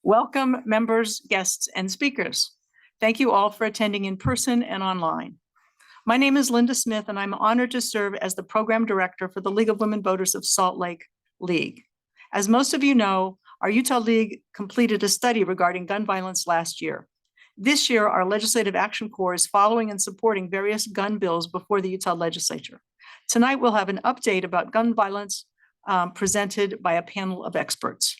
Welcome, members, guests, and speakers. Thank you all for attending in person and online. My name is Linda Smith, and I'm honored to serve as the Program Director for the League of Women Voters of Salt Lake League. As most of you know, our Utah League completed a study regarding gun violence last year. This year, our Legislative Action Corps is following and supporting various gun bills before the Utah Legislature. Tonight, we'll have an update about gun violence presented by a panel of experts.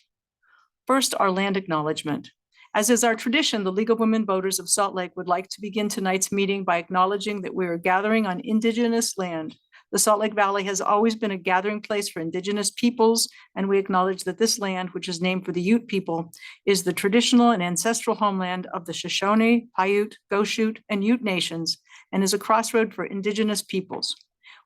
First, our land acknowledgement. As is our tradition, the League of Women Voters of Salt Lake would like to begin tonight's meeting by acknowledging that we are gathering on Indigenous land. The Salt Lake Valley has always been a gathering place for Indigenous peoples, and we acknowledge that this land, which is named for the Ute people, is the traditional and ancestral homeland of the Shoshone, Paiute, Goshute, and Ute nations, and is a crossroad for Indigenous peoples.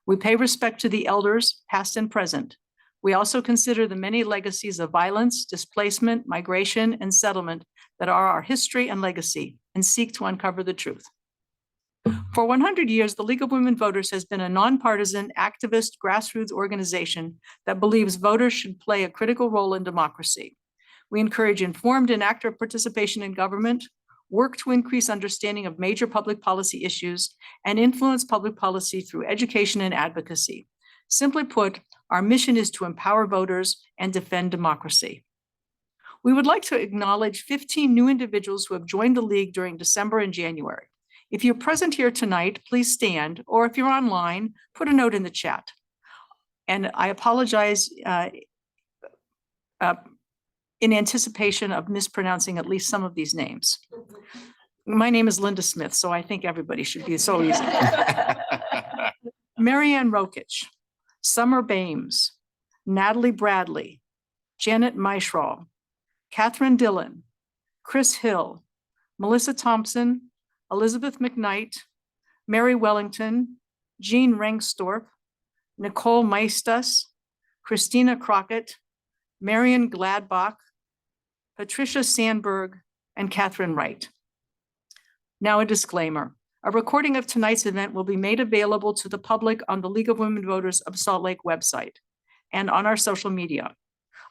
We pay respect to the elders, past and present. We also consider the many legacies of violence, displacement, migration, and settlement that are our history and legacy, and seek to uncover the truth. For 100 years, the League of Women Voters has been a nonpartisan, activist, grassroots organization that believes voters should play a critical role in democracy. We encourage informed and active participation in government, work to increase understanding of major public policy issues, and influence public policy through education and advocacy. Simply put, our mission is to empower voters and defend democracy. We would like to acknowledge 15 new individuals who have joined the League during December and January. If you're present here tonight, please stand, or if you're online, put a note in the chat. And I apologize in anticipation of mispronouncing at least some of these names. My name is Linda Smith, so I think everybody should be so easy. Marianne Rokich, Summer Bames, Natalie Bradley, Janet Maishral, Catherine Dillon, Chris Hill, Melissa Thompson, Elizabeth McKnight, Mary Wellington, Jean Rengstorp, Nicole Maestas, Christina Crockett, Marion Gladbach, Patricia Sandberg, and Catherine Wright. Now a disclaimer. A recording of tonight's event will be made available to the public on the League of Women Voters of Salt Lake website and on our social media.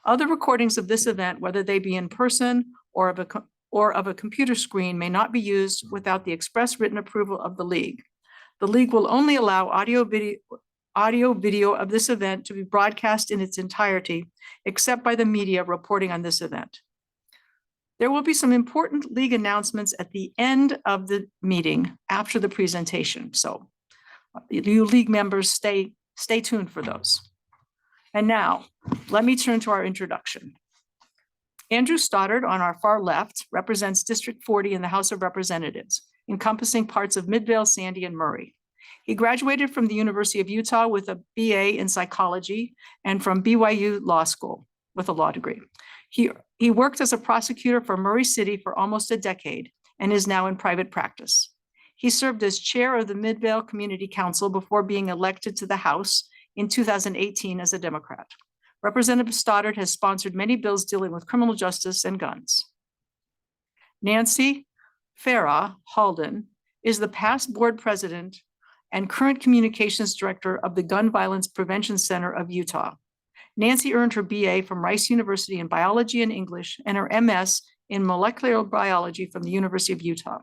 Other recordings of this event, whether they be in person or of a computer screen, may not be used without the express written approval of the League. The League will only allow audio video of this event to be broadcast in its entirety, except by the media reporting on this event. There will be some important League announcements at the end of the meeting after the presentation. So you League members, stay tuned for those. And now let me turn to our introduction. Andrew Stoddard on our far left represents District 40 in the House of Representatives, encompassing parts of Midvale, Sandy, and Murray. He graduated from the University of Utah with a BA in psychology and from BYU Law School with a law degree. He worked as a prosecutor for Murray City for almost a decade and is now in private practice. He served as chair of the Midvale Community Council before being elected to the House in 2018 as a Democrat. Representative Stoddard has sponsored many bills dealing with criminal justice and guns. Nancy Farrar-Halden is the past board president and current communications director of the Gun Violence Prevention Center of Utah. Nancy earned her BA from Rice University in biology and English and her MS in molecular biology from the University of Utah.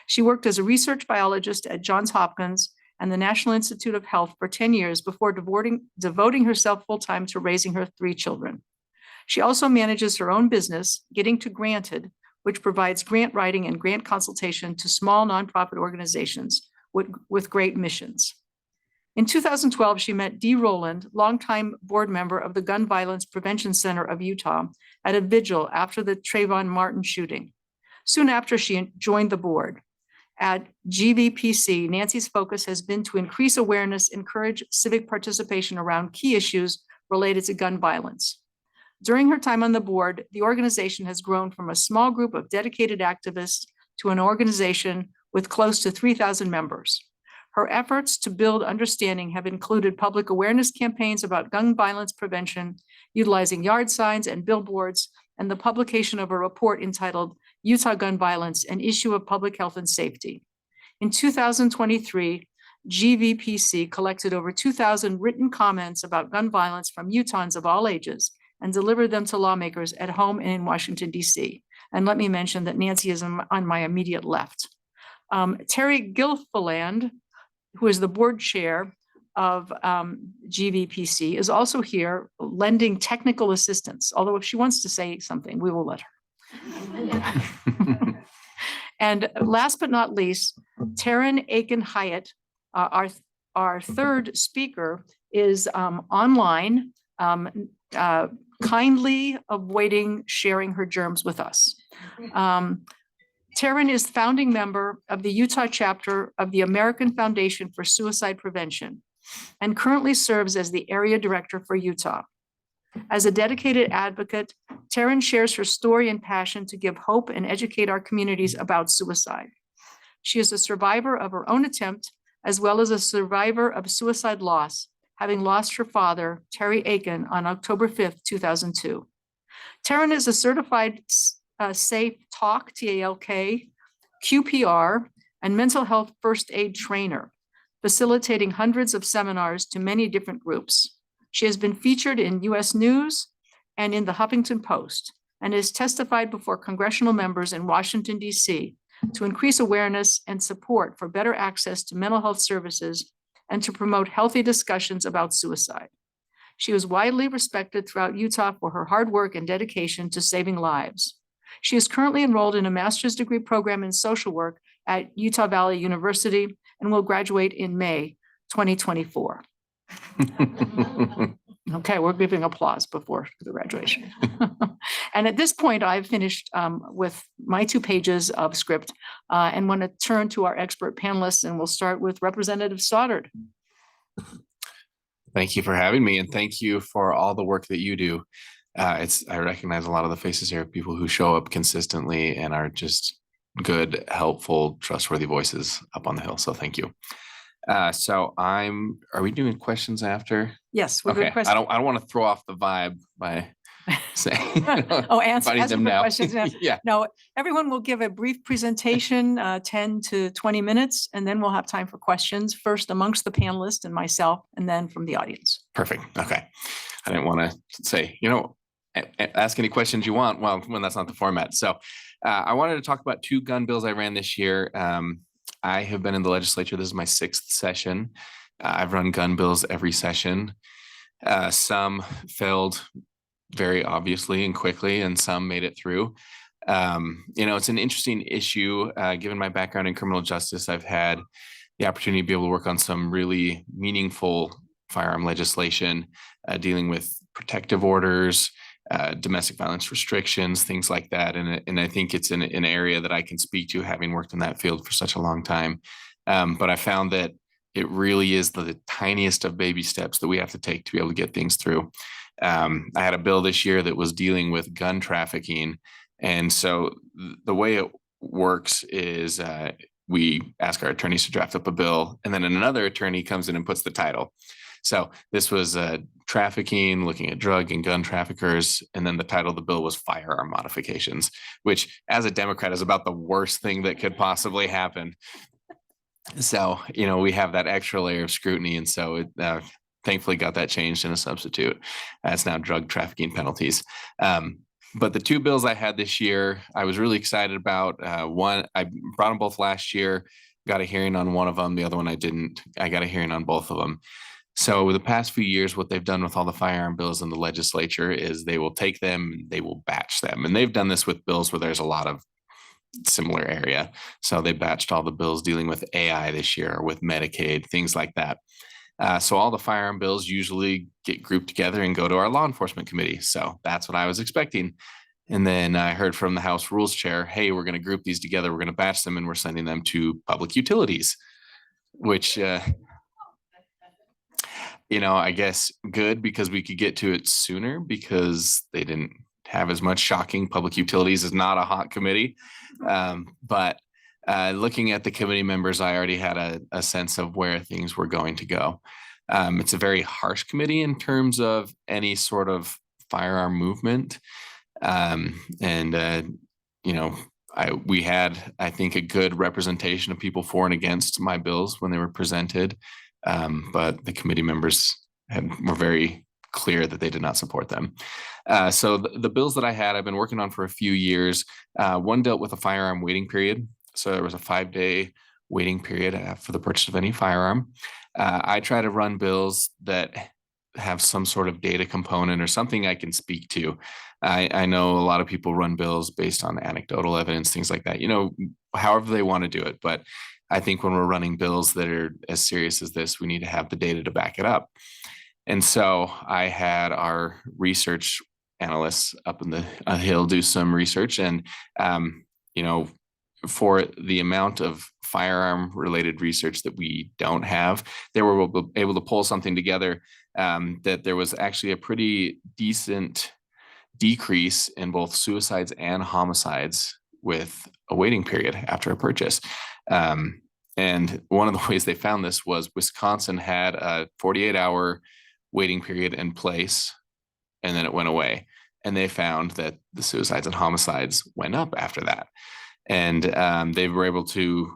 She worked as a research biologist at Johns Hopkins and the National Institute of Health for 10 years before devoting herself full-time to raising her 3 children. She also manages her own business, Getting to Granted, which provides grant writing and grant consultation to small nonprofit organizations with great missions. In 2012, she met Dee Rowland, longtime board member of the Gun Violence Prevention Center of Utah, at a vigil after the Trayvon Martin shooting. Soon after, she joined the board. At GVPC, Nancy's focus has been to increase awareness, encourage civic participation around key issues related to gun violence. During her time on the board, the organization has grown from a small group of dedicated activists to an organization with close to 3,000 members. Her efforts to build understanding have included public awareness campaigns about gun violence prevention, utilizing yard signs and billboards, and the publication of a report entitled Utah Gun Violence, an Issue of Public Health and Safety. In 2023, GVPC collected over 2,000 written comments about gun violence from Utahns of all ages and delivered them to lawmakers at home and in Washington, D.C. And let me mention that Nancy is on my immediate left. Terry Gilfilland, who is the board chair of GVPC, is also here lending technical assistance. Although if she wants to say something, we will let her. And last but not least, Taryn Aiken-Hiatt, our third speaker, is online, kindly avoiding sharing her germs with us. Taryn is founding member of the Utah chapter of the American Foundation for Suicide Prevention and currently serves as the area director for Utah. As a dedicated advocate, Taryn shares her story and passion to give hope and educate our communities about suicide. She is a survivor of her own attempt, as well as a survivor of suicide loss, having lost her father, Terry Aiken, on October 5th, 2002. Taryn is a certified Safe Talk, TALK, QPR, and mental health first aid trainer, facilitating hundreds of seminars to many different groups. She has been featured in U.S. News and in the Huffington Post, and has testified before congressional members in Washington, D.C. to increase awareness and support for better access to mental health services and to promote healthy discussions about suicide. She was widely respected throughout Utah for her hard work and dedication to saving lives. She is currently enrolled in a master's degree program in social work at Utah Valley University and will graduate in May 2024. Okay, we're giving applause before the graduation. And at this point, I've finished with my 2 pages of script and want to turn to our expert panelists, and we'll start with Representative Stoddard. Thank you for having me, and thank you for all the work that you do. I recognize a lot of the faces here, people who show up consistently and are just good, helpful, trustworthy voices up on the Hill. So thank you. Are we doing questions after? Yes, we're doing questions. I don't want to throw off the vibe by saying, answer them for now. Questions now. Yeah. No, everyone will give a brief presentation, 10 to 20 minutes, and then we'll have time for questions, first amongst the panelists and myself, and then from the audience. Perfect. Okay. I didn't want to say, ask any questions you want. Well, when that's not the format. So I wanted to talk about 2 gun bills I ran this year. I have been in the legislature. This is my 6th session. I've run gun bills every session. Some failed very obviously and quickly, and some made it through. It's an interesting issue. Given my background in criminal justice, I've had the opportunity to be able to work on some really meaningful firearm legislation, dealing with protective orders, domestic violence restrictions, things like that. And I think it's an area that I can speak to, having worked in that field for such a long time. But I found that it really is the tiniest of baby steps that we have to take to be able to get things through. I had a bill this year that was dealing with gun trafficking. And so the way it works is we ask our attorneys to draft up a bill, and then another attorney comes in and puts the title. So this was trafficking, looking at drug and gun traffickers. And then the title of the bill was firearm modifications, which as a Democrat is about the worst thing that could possibly happen. So, we have that extra layer of scrutiny. And so it thankfully got that changed in a substitute. It's now drug trafficking penalties. But the 2 bills I had this year, I was really excited about. One, I brought them both last year, got a hearing on one of them. The other one I didn't. I got a hearing on both of them. So over the past few years, what they've done with all the firearm bills in the legislature is they will take them, they will batch them. And they've done this with bills where there's a lot of similar area. So they batched all the bills dealing with AI this year, with Medicaid, things like that. So all the firearm bills usually get grouped together and go to our law enforcement committee. So that's what I was expecting. And then I heard from the House Rules Chair, hey, we're going to group these together. We're going to batch them, and we're sending them to public utilities, which, I guess good, because we could get to it sooner, because they didn't have as much shocking. Public utilities is not a hot committee. But looking at the committee members, I already had a sense of where things were going to go. It's a very harsh committee in terms of any sort of firearm movement. we had, I think, a good representation of people for and against my bills when they were presented. But the committee members were very clear that they did not support them. So the bills that I had, I've been working on for a few years. One dealt with a firearm waiting period. So there was a 5-day waiting period for the purchase of any firearm. I try to run bills that have some sort of data component or something I can speak to. I know a lot of people run bills based on anecdotal evidence, things like that, however they want to do it. But I think when we're running bills that are as serious as this, we need to have the data to back it up. And so I had our research analysts up in the hill do some research, and for the amount of firearm related research that we don't have, they were able to pull something together that there was actually a pretty decent decrease in both suicides and homicides with a waiting period after a purchase. And one of the ways they found this was Wisconsin had a 48-hour waiting period in place, and then it went away. And they found that the suicides and homicides went up after that. And they were able to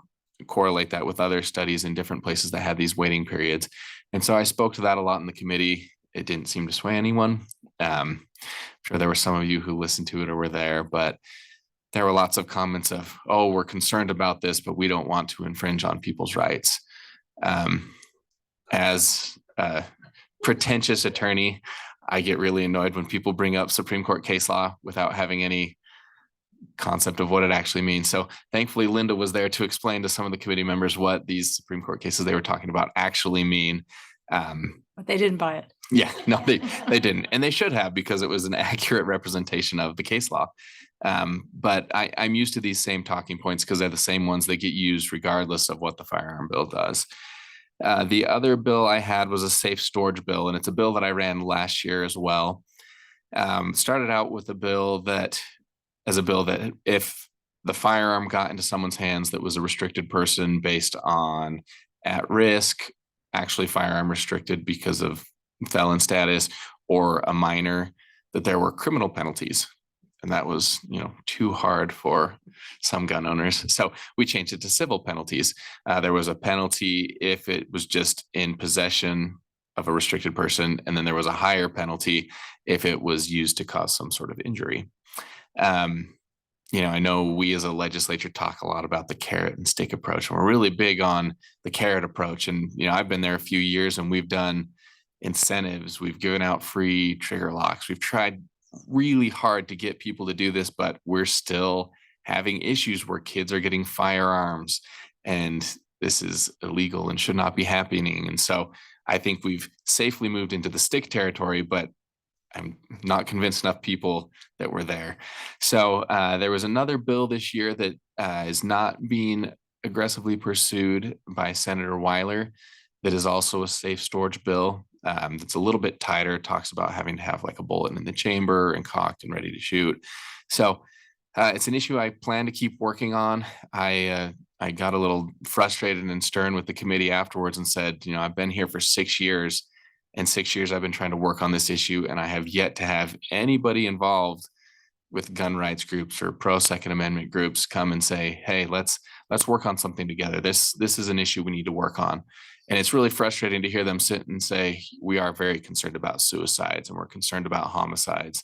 correlate that with other studies in different places that had these waiting periods. And so I spoke to that a lot in the committee. It didn't seem to sway anyone. I'm sure there were some of you who listened to it or were there, but there were lots of comments of, oh, we're concerned about this, but we don't want to infringe on people's rights. As a pretentious attorney, I get really annoyed when people bring up Supreme Court case law without having any concept of what it actually means. So thankfully, Linda was there to explain to some of the committee members what these Supreme Court cases they were talking about actually mean. But they didn't buy it. Yeah, no, they didn't. And they should have, because it was an accurate representation of the case law. But I'm used to these same talking points because they're the same ones that get used regardless of what the firearm bill does. The other bill I had was a safe storage bill, and it's a bill that I ran last year as well. Started out with a bill that if the firearm got into someone's hands that was a restricted person based on at risk, actually firearm restricted because of felon status, or a minor, that there were criminal penalties. And that was, too hard for some gun owners. So we changed it to civil penalties. There was a penalty if it was just in possession of a restricted person, and then there was a higher penalty if it was used to cause some sort of injury. I know we as a legislature talk a lot about the carrot and stick approach, and we're really big on the carrot approach. And, I've been there a few years, and we've done incentives. We've given out free trigger locks. We've tried really hard to get people to do this, but we're still having issues where kids are getting firearms, and this is illegal and should not be happening. And so I think we've safely moved into the stick territory, but I'm not convinced enough people that we're there. So there was another bill this year that is not being aggressively pursued by Senator Weiler that is also a safe storage bill. It's a little bit tighter. It talks about having to have like a bullet in the chamber and cocked and ready to shoot. So it's an issue I plan to keep working on. I got a little frustrated and stern with the committee afterwards and said, I've been here for 6 years. In 6 years, I've been trying to work on this issue, and I have yet to have anybody involved with gun rights groups or pro Second Amendment groups come and say, hey, let's work on something together. This is an issue we need to work on. And it's really frustrating to hear them sit and say, we are very concerned about suicides and we're concerned about homicides,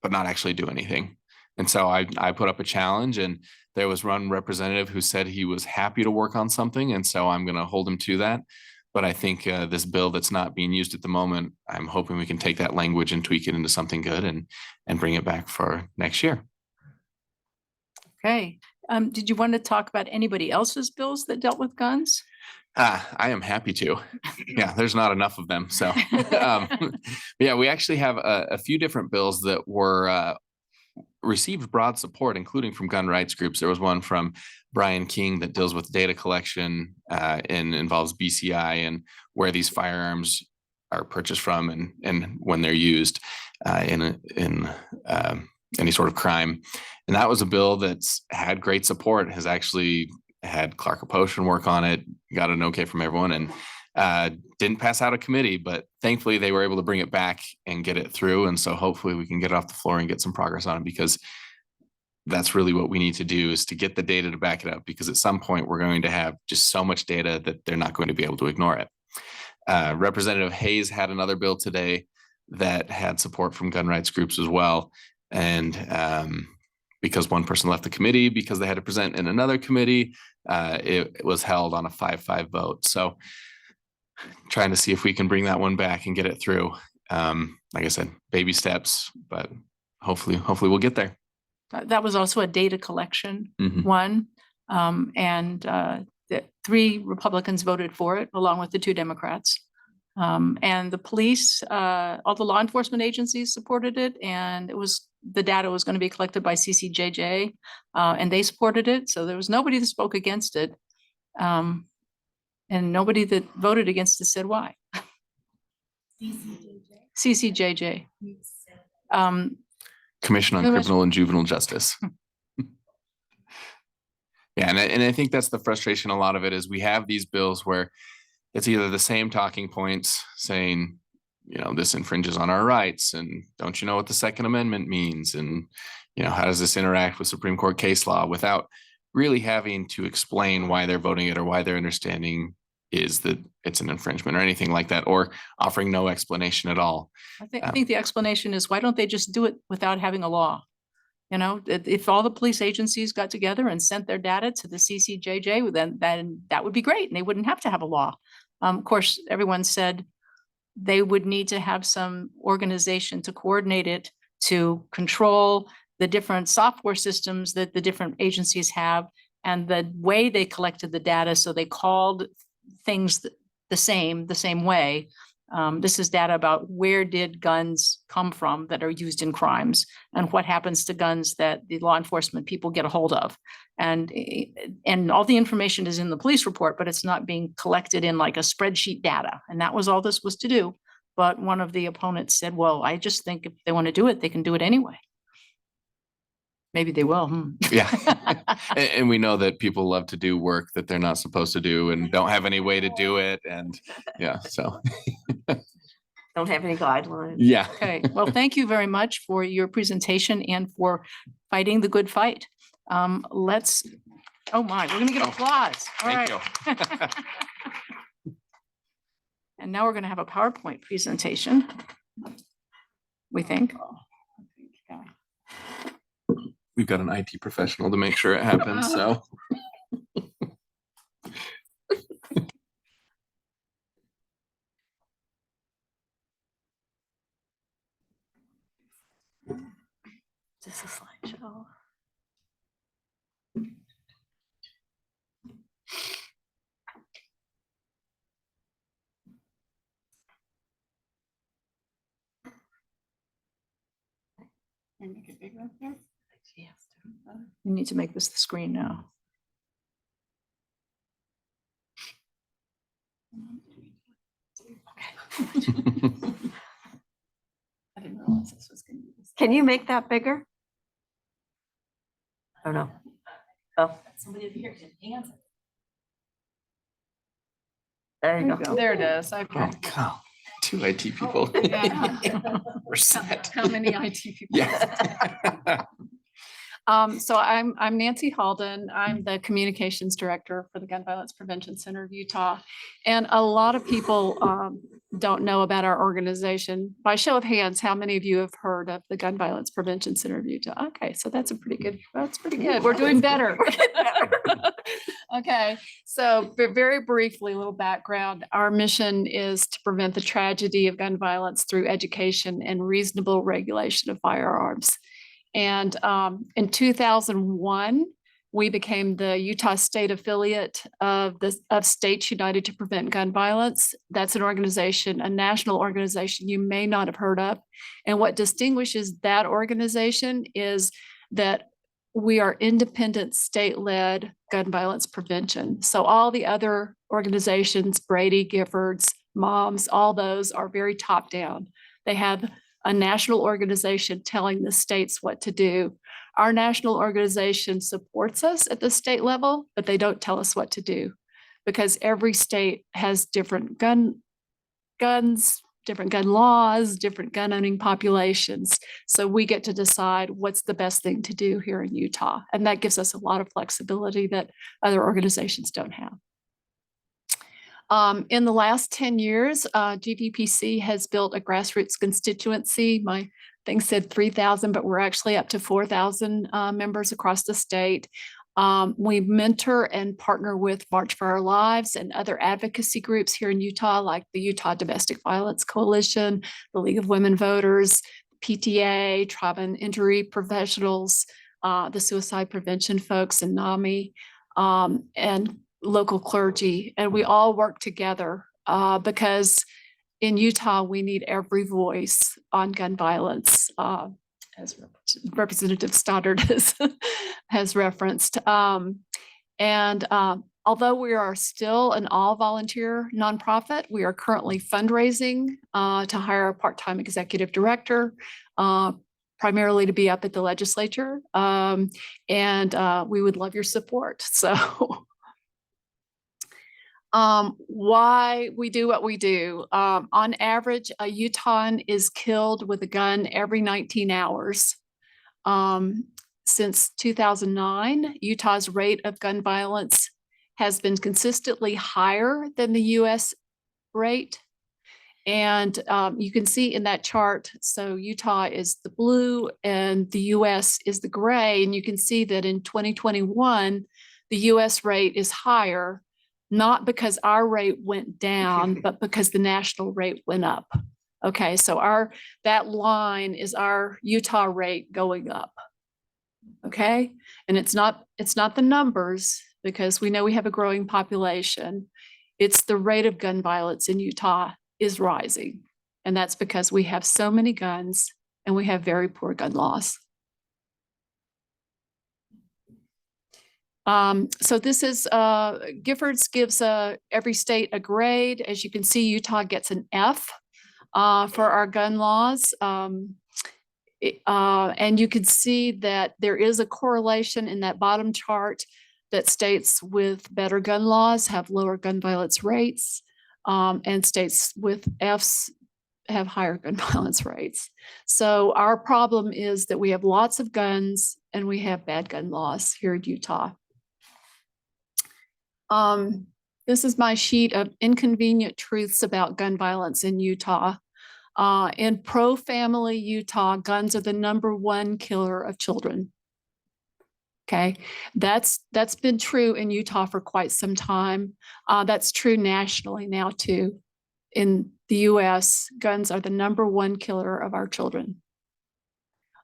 but not actually do anything. And so I put up a challenge, and there was one representative who said he was happy to work on something. And so I'm going to hold him to that. But I think this bill that's not being used at the moment, I'm hoping we can take that language and tweak it into something good and bring it back for next year. Okay. Did you want to talk about anybody else's bills that dealt with guns? I am happy to. Yeah, there's not enough of them. So yeah, we actually have a few different bills that were received broad support, including from gun rights groups. There was one from Brian King that deals with data collection and involves BCI and where these firearms are purchased from and when they're used in any sort of crime. And that was a bill that's had great support, has actually had Clark Aposhen work on it, got an okay from everyone, and didn't pass out of committee, but thankfully they were able to bring it back and get it through. And so hopefully we can get it off the floor and get some progress on it, because that's really what we need to do, is to get the data to back it up, because at some point we're going to have just so much data that they're not going to be able to ignore it. Representative Hayes had another bill today that had support from gun rights groups as well. And because one person left the committee because they had to present in another committee, it was held on a 5-5 vote. So trying to see if we can bring that one back and get it through. Like I said, baby steps, but hopefully we'll get there. That was also a data collection Mhm. one. The 3 Republicans voted for it, along with the 2 Democrats. And the police, all the law enforcement agencies supported it, and the data was going to be collected by CCJJ, and they supported it. So there was nobody that spoke against it. And nobody that voted against it said why. CCJJ. Commission on Who was- Criminal and Juvenile Justice. Yeah, and I think that's the frustration. A lot of it is we have these bills where it's either the same talking points saying, you know, this infringes on our rights, and don't you know what the Second Amendment means, and you know, how does this interact with Supreme Court case law, without really having to explain why they're voting it or why their understanding is that it's an infringement or anything like that, or offering no explanation at all. I think the explanation is, why don't they just do it without having a law? You know, if all the police agencies got together and sent their data to the CCJJ, then that would be great, and they wouldn't have to have a law. Of course, everyone said they would need to have some organization to coordinate it, to control the different software systems that the different agencies have, and the way they collected the data. So they called things the same way. This is data about where did guns come from that are used in crimes, and what happens to guns that the law enforcement people get a hold of. And all the information is in the police report, but it's not being collected in like a spreadsheet data. And that was all this was to do. But one of the opponents said, well, I just think if they want to do it, they can do it anyway. Maybe they will. Yeah. And we know that people love to do work that they're not supposed to do and don't have any way to do it. And yeah, so. Don't have any guidelines. Yeah. Okay, well, thank you very much for your presentation and for fighting the good fight. Oh my, we're gonna get Oh, applause. All Thank right. you. And now we're gonna have a PowerPoint presentation. We think. We've got an IT professional to make sure it happens, so. Just a slideshow. Make it bigger up there? You need to make this the screen now. I didn't realize this was gonna be this. Can you make that bigger? Oh, no. Oh, Somebody over here can answer. there you go. There it is. Oh, Okay. God. 2 IT people. Yeah. We're set. How many IT people? Yeah. So I'm Nancy Halden. I'm the communications director for the Gun Violence Prevention Center of Utah. And a lot of people don't know about our organization. By show of hands, how many of you have heard of the Gun Violence Prevention Center of Utah? Okay, so that's pretty good. We're doing better. Okay, so very briefly, a little background. Our mission is to prevent the tragedy of gun violence through education and reasonable regulation of firearms. And in 2001, we became the Utah state affiliate of States United to Prevent Gun Violence. That's an organization, a national organization you may not have heard of. And what distinguishes that organization is that we are independent, state-led gun violence prevention. So all the other organizations, Brady, Giffords, Moms, all those are very top-down. They have a national organization telling the states what to do. Our national organization supports us at the state level, but they don't tell us what to do, because every state has different guns, different gun laws, different gun owning populations. So we get to decide what's the best thing to do here in Utah. And that gives us a lot of flexibility that other organizations don't have. In the last 10 years, GVPC has built a grassroots constituency. My thing said 3,000, but we're actually up to 4,000 members across the state. We mentor and partner with March for Our Lives and other advocacy groups here in Utah, like the Utah Domestic Violence Coalition, the League of Women Voters, PTA, Trauma and Injury Professionals, the Suicide Prevention folks, and NAMI, and local clergy. And we all work together because in Utah, we need every voice on gun violence, as Representative Stoddard has referenced. Although we are still an all-volunteer nonprofit, we are currently fundraising to hire a part-time executive director, primarily to be up at the legislature. We would love your support. So why we do what we do. On average, a Utahn is killed with a gun every 19 hours. Since 2009, Utah's rate of gun violence has been consistently higher than the US rate. And you can see in that chart, so Utah is the blue and the US is the gray. And you can see that in 2021, the US rate is higher, not because our rate went down, but because the national rate went up. Okay, so that line is our Utah rate going up. Okay, and it's not the numbers, because we know we have a growing population. It's the rate of gun violence in Utah is rising. And that's because we have so many guns and we have very poor gun laws. So this is, Giffords gives every state a grade. As you can see, Utah gets an F for our gun laws. And you can see that there is a correlation in that bottom chart that states with better gun laws have lower gun violence rates, and states with Fs have higher gun violence rates. So our problem is that we have lots of guns and we have bad gun laws here in Utah. This is my sheet of inconvenient truths about gun violence in Utah. In pro-family Utah, guns are the #1 killer of children. Okay, that's been true in Utah for quite some time. That's true nationally now too. In the US, guns are the #1 killer of our children.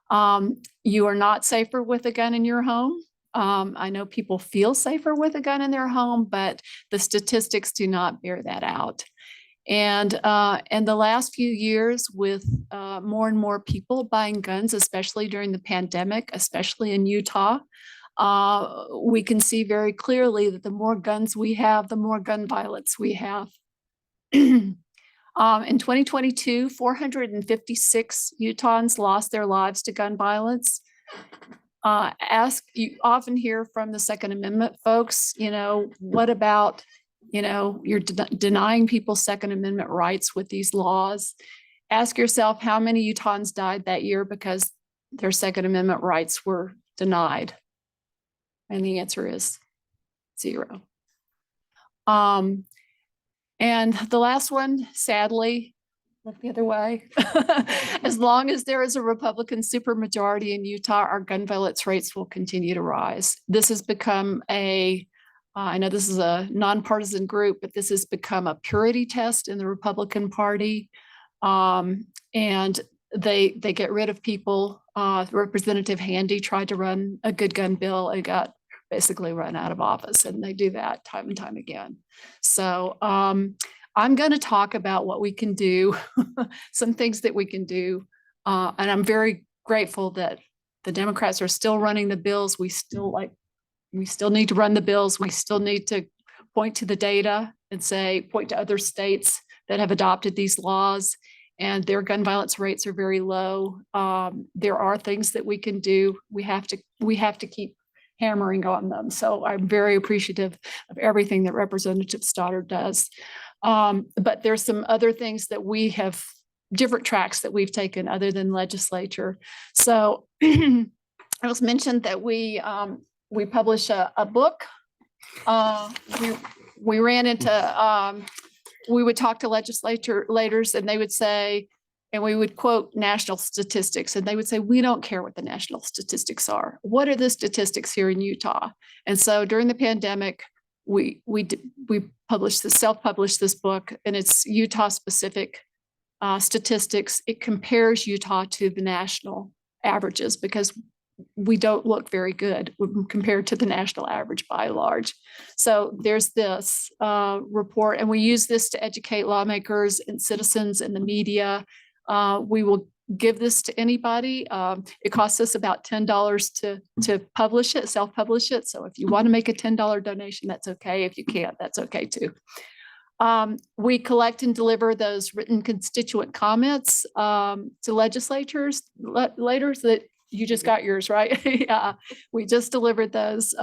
You are not safer with a gun in your home. I know people feel safer with a gun in their home, but the statistics do not bear that out. And in the last few years, with more and more people buying guns, especially during the pandemic, especially in Utah, we can see very clearly that the more guns we have, the more gun violence we have. In 2022, 456 Utahns lost their lives to gun violence. You often hear from the Second Amendment folks, what about, you're denying people Second Amendment rights with these laws. Ask yourself how many Utahns died that year because their Second Amendment rights were denied. And the answer is 0. And the last one, sadly, look the other way. As long as there is a Republican supermajority in Utah, our gun violence rates will continue to rise. This has become I know this is a nonpartisan group, but this has become a purity test in the Republican Party. And they get rid of people. Representative Handy tried to run a good gun bill and got basically run out of office, and they do that time and time again. So I'm going to talk about what we can do, some things that we can do. And I'm very grateful that the Democrats are still running the bills. We still need to run the bills. We still need to point to the data and point to other states that have adopted these laws and their gun violence rates are very low. There are things that we can do. We have to keep hammering on them. So I'm very appreciative of everything that Representative Stoddard does. But there's some other things that we have, different tracks that we've taken other than legislature. So it was mentioned that we publish a book. We ran into, we would talk to legislators and they would say, and we would quote national statistics and they would say, we don't care what the national statistics are. What are the statistics here in Utah? And so during the pandemic, we published this, self-published this book, and it's Utah specific statistics. It compares Utah to the national averages because we don't look very good compared to the national average by and large. So there's this report, and we use this to educate lawmakers and citizens and the media. We will give this to anybody. It costs us about $10 to publish it, self-publish it. So if you want to make a $10 donation, that's okay. If you can't, that's okay too. We collect and deliver those written constituent comments to legislators that you just got yours, right? Yeah, we just delivered those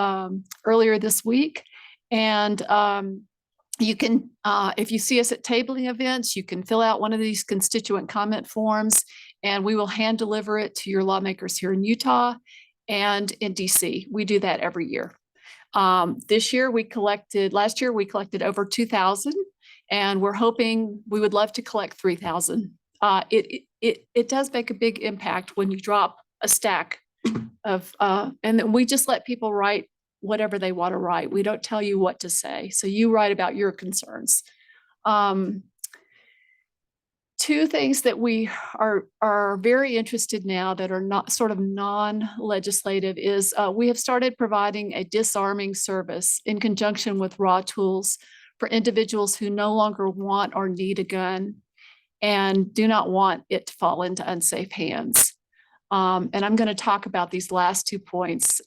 earlier this week. And you can, if you see us at tabling events, you can fill out one of these constituent comment forms and we will hand deliver it to your lawmakers here in Utah and in DC. We do that every year. Last year we collected over 2,000 and we're hoping, we would love to collect 3,000. It does make a big impact when you drop a stack of, and then we just let people write whatever they want to write. We don't tell you what to say. So you write about your concerns. Two things that we are very interested now that are not sort of non-legislative is we have started providing a disarming service in conjunction with raw tools for individuals who no longer want or need a gun and do not want it to fall into unsafe hands. And I'm going to talk about these last 2 points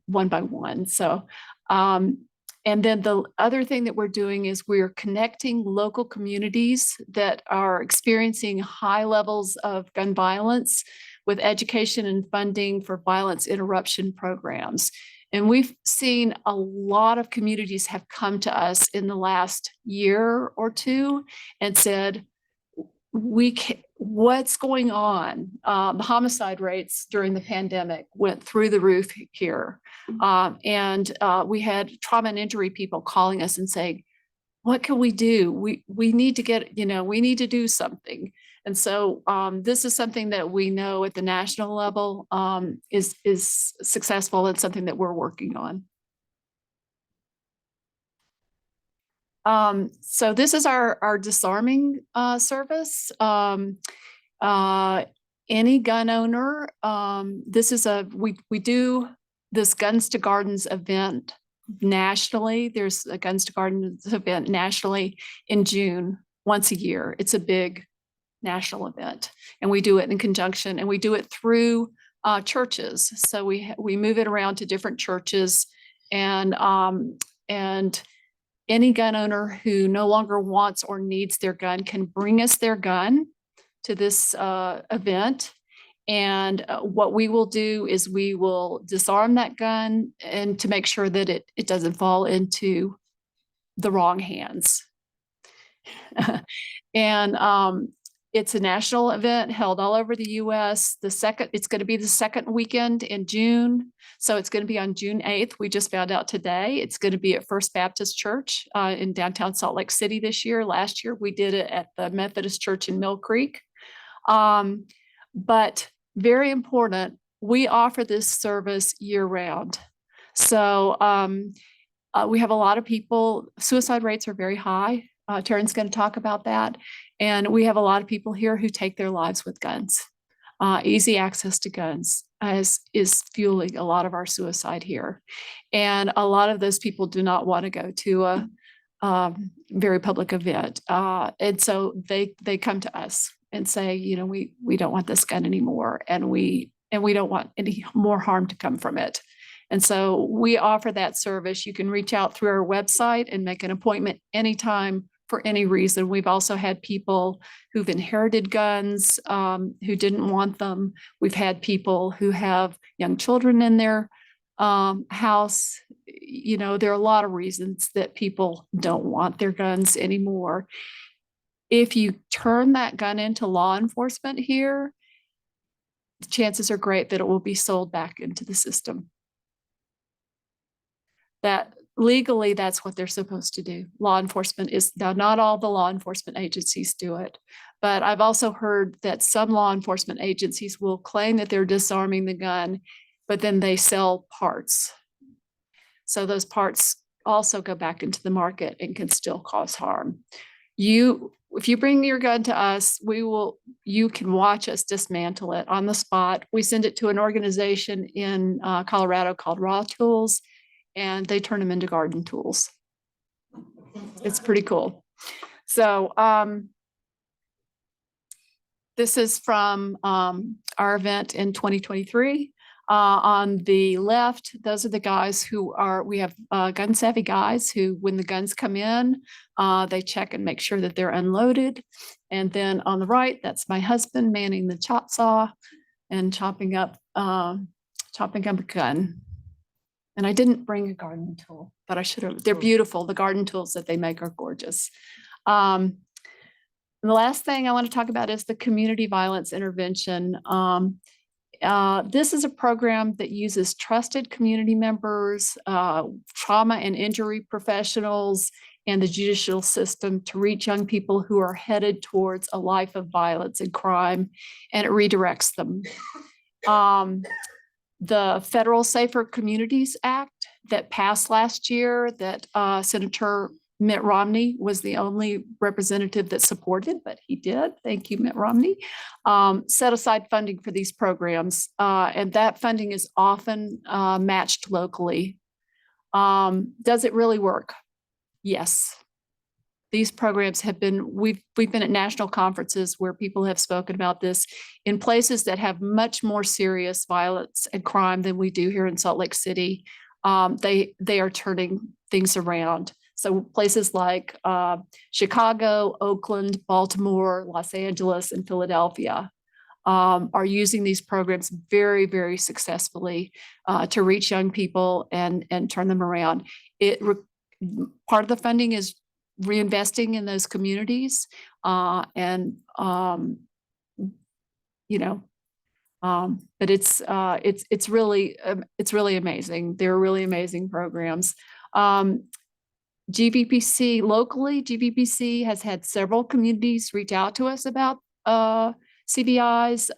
one by one. So, and then the other thing that we're doing is we're connecting local communities that are experiencing high levels of gun violence with education and funding for violence interruption programs. And we've seen a lot of communities have come to us in the last year or two and said, what's going on? The homicide rates during the pandemic went through the roof here. And we had trauma and injury people calling us and saying, what can we do? We need to get, we need to do something. And so this is something that we know at the national level is successful and something that we're working on. So this is our disarming service. Any gun owner, we do this Guns to Gardens event nationally. There's a Guns to Gardens event nationally in June, once a year. It's a big national event, and we do it in conjunction, and we do it through churches. So we move it around to different churches, and any gun owner who no longer wants or needs their gun can bring us their gun to this event. And what we will do is we will disarm that gun and to make sure that it doesn't fall into the wrong hands. And it's a national event held all over the US. It's going to be the second weekend in June. So it's going to be on June 8th. We just found out today. It's going to be at First Baptist Church in downtown Salt Lake City this year. Last year, we did it at the Methodist Church in Mill Creek. But very important, we offer this service year round. So we have a lot of people, suicide rates are very high. Taryn's going to talk about that. And we have a lot of people here who take their lives with guns. Easy access to guns is fueling a lot of our suicide here. And a lot of those people do not want to go to a very public event. And so they come to us and say, we don't want this gun anymore. And we don't want any more harm to come from it. And so we offer that service. You can reach out through our website and make an appointment anytime for any reason. We've also had people who've inherited guns who didn't want them. We've had people who have young children in their house. You know, there are a lot of reasons that people don't want their guns anymore. If you turn that gun into law enforcement here, the chances are great that it will be sold back into the system. That legally, that's what they're supposed to do. Law enforcement is, now not all the law enforcement agencies do it, but I've also heard that some law enforcement agencies will claim that they're disarming the gun, but then they sell parts. So those parts also go back into the market and can still cause harm. If you bring your gun to us, you can watch us dismantle it on the spot. We send it to an organization in Colorado called Raw Tools, and they turn them into garden tools. It's pretty cool. So this is from our event in 2023. On the left, those are the guys we have gun savvy guys who, when the guns come in, they check and make sure that they're unloaded. And then on the right, that's my husband manning the chop saw and chopping up a gun. And I didn't bring a garden tool, but I should have. They're beautiful. The garden tools that they make are gorgeous. And the last thing I want to talk about is the community violence intervention. This is a program that uses trusted community members, trauma and injury professionals, and the judicial system to reach young people who are headed towards a life of violence and crime, and it redirects them. The Federal Safer Communities Act that passed last year that Senator Mitt Romney was the only representative that supported, but he did. Thank you, Mitt Romney. Set aside funding for these programs, and that funding is often matched locally. Does it really work? Yes. These programs have been, we've been at national conferences where people have spoken about this in places that have much more serious violence and crime than we do here in Salt Lake City. They are turning things around. So places like Chicago, Oakland, Baltimore, Los Angeles, and Philadelphia are using these programs very, very successfully to reach young people and turn them around. Part of the funding is reinvesting in those communities, but it's really amazing. They're really amazing programs. GVPC locally, GVPC has had several communities reach out to us about CVIs.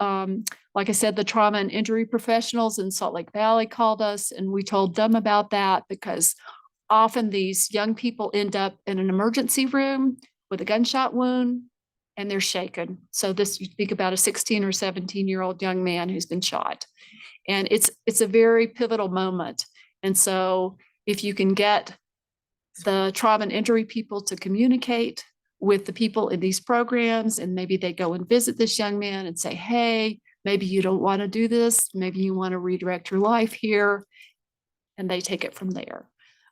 Like I said, the trauma and injury professionals in Salt Lake Valley called us, and we told them about that because often these young people end up in an emergency room with a gunshot wound and they're shaken. So this, you think about a 16 or 17-year-old young man who's been shot, and it's a very pivotal moment. And so if you can get the trauma and injury people to communicate with the people in these programs, and maybe they go and visit this young man and say, hey, maybe you don't want to do this. Maybe you want to redirect your life here. And they take it from there.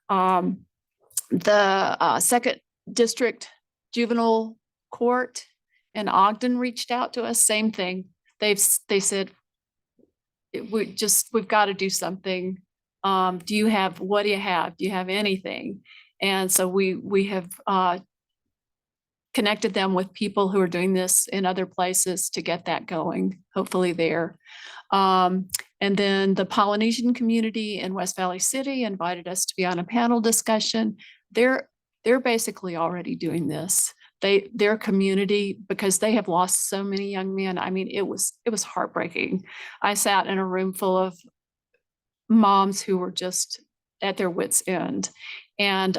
The Second District Juvenile Court in Ogden reached out to us, same thing. They said, we've got to do something. What do you have? Do you have anything? And so we have connected them with people who are doing this in other places to get that going, hopefully there. And then the Polynesian community in West Valley City invited us to be on a panel discussion. They're basically already doing this. Their community, because they have lost so many young men. I mean, it was heartbreaking. I sat in a room full of moms who were just at their wits' end. And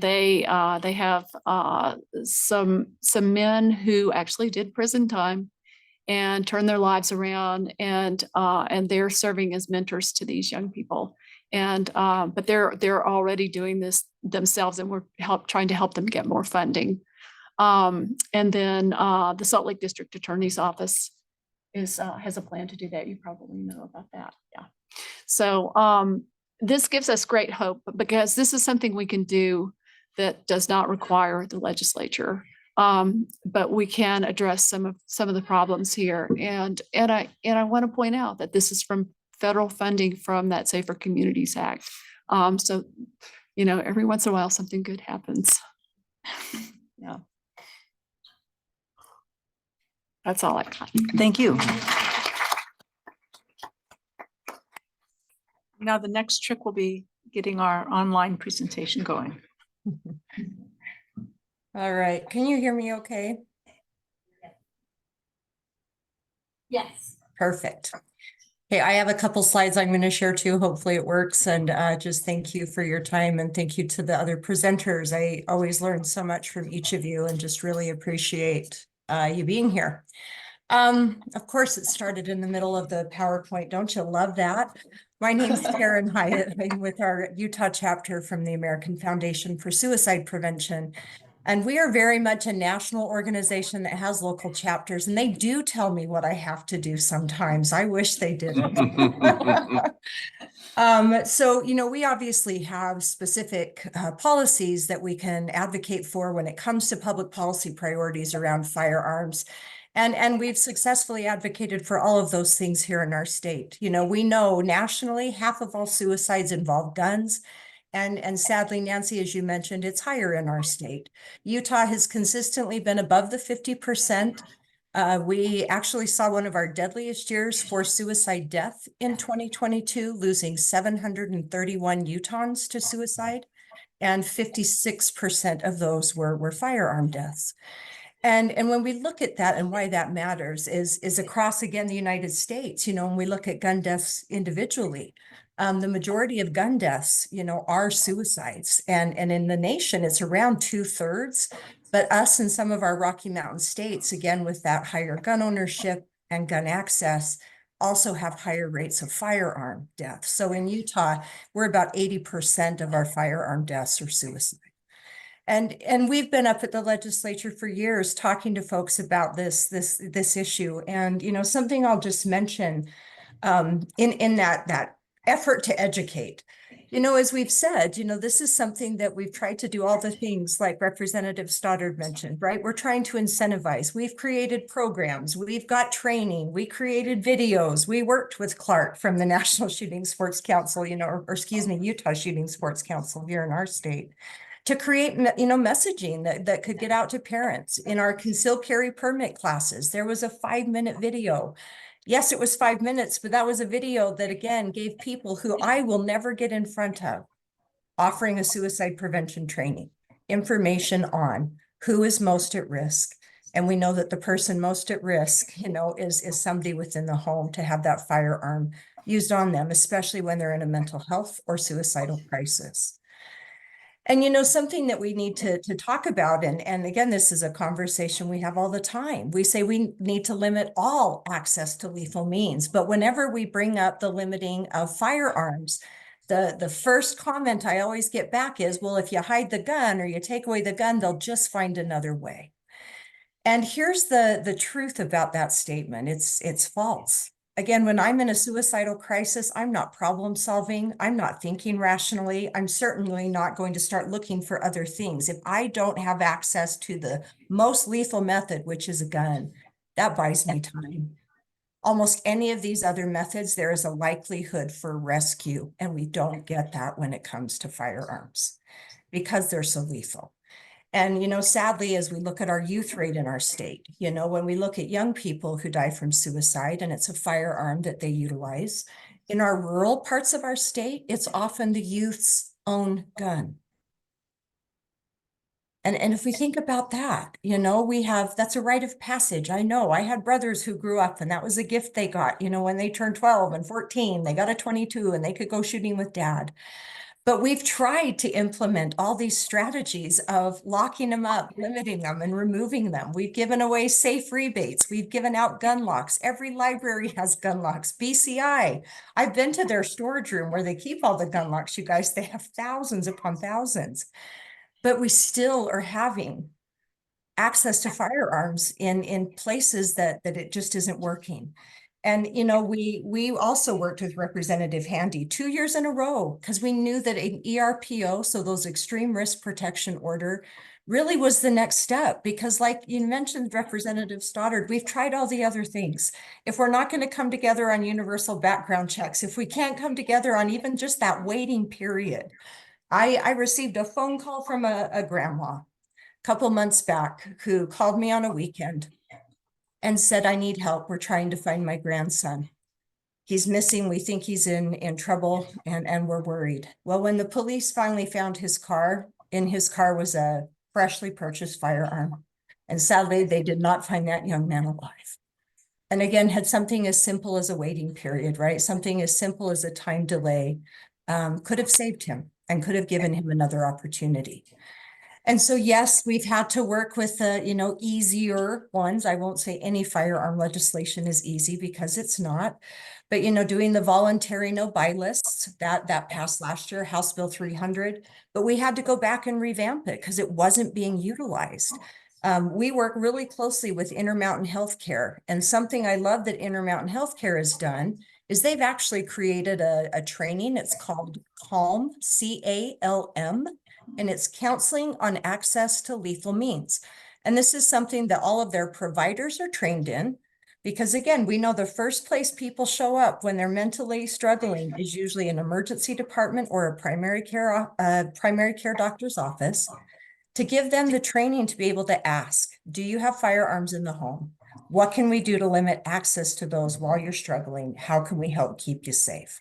they have some men who actually did prison time and turned their lives around, and they're serving as mentors to these young people. And but they're already doing this themselves, and we're trying to help them get more funding. And then the Salt Lake District Attorney's Office has a plan to do that. You probably know about that. Yeah. So this gives us great hope, because this is something we can do that does not require the legislature, but we can address some of the problems here. And I want to point out that this is from federal funding from that Safer Communities Act. So, you know, every once in a while, something good happens. Yeah. That's all I got. Thank you. Now, the next trick will be getting our online presentation going. All right, can you hear me okay? Yes. Perfect. Okay, I have a couple slides I'm going to share too. Hopefully it works. And just thank you for your time and thank you to the other presenters. I always learn so much from each of you and just really appreciate you being here. Of course, it started in the middle of the PowerPoint. Don't you love that? My name is Farrar-Halden. I'm with our Utah chapter from the American Foundation for Suicide Prevention. And we are very much a national organization that has local chapters, and they do tell me what I have to do sometimes. I wish they didn't. So, you know, we obviously have specific policies that we can advocate for when it comes to public policy priorities around firearms. And we've successfully advocated for all of those things here in our state. You know, we know nationally half of all suicides involve guns. And sadly, Nancy, as you mentioned, it's higher in our state. Utah has consistently been above the 50%. We actually saw one of our deadliest years for suicide death in 2022, losing 731 Utahns to suicide, and 56% of those were firearm deaths. And when we look at that and why that matters is across, again, the United States, you know, when we look at gun deaths individually, the majority of gun deaths, you know, are suicides. And in the nation, it's around 2/3. But us and some of our Rocky Mountain states, again, with that higher gun ownership and gun access, also have higher rates of firearm deaths. So in Utah, we're about 80% of our firearm deaths are suicide. And we've been up at the legislature for years talking to folks about this issue. And, you know, something I'll just mention in that effort to educate, you know, as we've said, you know, this is something that we've tried to do all the things like Representative Stoddard mentioned, right? We're trying to incentivize. We've created programs. We've got training. We created videos. We worked with Clark from the National Shooting Sports Council, you know, or excuse me, Utah Shooting Sports Council here in our state, to create, you know, messaging that could get out to parents. In our concealed carry permit classes, there was a 5-minute video. Yes, it was 5 minutes, but that was a video that, again, gave people who I will never get in front of offering a suicide prevention training, information on who is most at risk. And we know that the person most at risk, you know, is somebody within the home to have that firearm used on them, especially when they're in a mental health or suicidal crisis. And, you know, something that we need to talk about, and again, this is a conversation we have all the time. We say we need to limit all access to lethal means, but whenever we bring up the limiting of firearms, the first comment I always get back is, well, if you hide the gun or you take away the gun, they'll just find another way. And here's the truth about that statement. It's false. Again, when I'm in a suicidal crisis, I'm not problem solving. I'm not thinking rationally. I'm certainly not going to start looking for other things. If I don't have access to the most lethal method, which is a gun, that buys me time. Almost any of these other methods, there is a likelihood for rescue, and we don't get that when it comes to firearms because they're so lethal. And, you know, sadly, as we look at our youth rate in our state, you know, when we look at young people who die from suicide and it's a firearm that they utilize, in our rural parts of our state, it's often the youth's own gun. And if we think about that, you know, that's a rite of passage. I know I had brothers who grew up and that was a gift they got, you know, when they turned 12 and 14, they got a 22 and they could go shooting with dad. But we've tried to implement all these strategies of locking them up, limiting them, and removing them. We've given away safe rebates. We've given out gun locks. Every library has gun locks. BCI, I've been to their storage room where they keep all the gun locks, you guys. They have thousands upon thousands. But we still are having access to firearms in places that it just isn't working. And, you know, we also worked with Representative Handy 2 years in a row because we knew that an ERPO, so those extreme risk protection order, really was the next step, because like you mentioned, Representative Stoddard, we've tried all the other things. If we're not going to come together on universal background checks, if we can't come together on even just that waiting period, I received a phone call from a grandma a couple months back who called me on a weekend and said, I need help. We're trying to find my grandson. He's missing. We think he's in trouble, and we're worried. Well, when the police finally found his car, in his car was a freshly purchased firearm. And sadly, they did not find that young man alive. And again, had something as simple as a waiting period, right? Something as simple as a time delay could have saved him and could have given him another opportunity. And so, yes, we've had to work with the, easier ones. I won't say any firearm legislation is easy, because it's not. But, doing the voluntary no buy lists, that passed last year, House Bill 300. But we had to go back and revamp it because it wasn't being utilized. We work really closely with Intermountain Healthcare. And something I love that Intermountain Healthcare has done is they've actually created a training. It's called CALM, CALM. And it's counseling on access to lethal means. And this is something that all of their providers are trained in, because again, we know the first place people show up when they're mentally struggling is usually an emergency department or a primary care doctor's office, to give them the training to be able to ask, do you have firearms in the home? What can we do to limit access to those while you're struggling? How can we help keep you safe?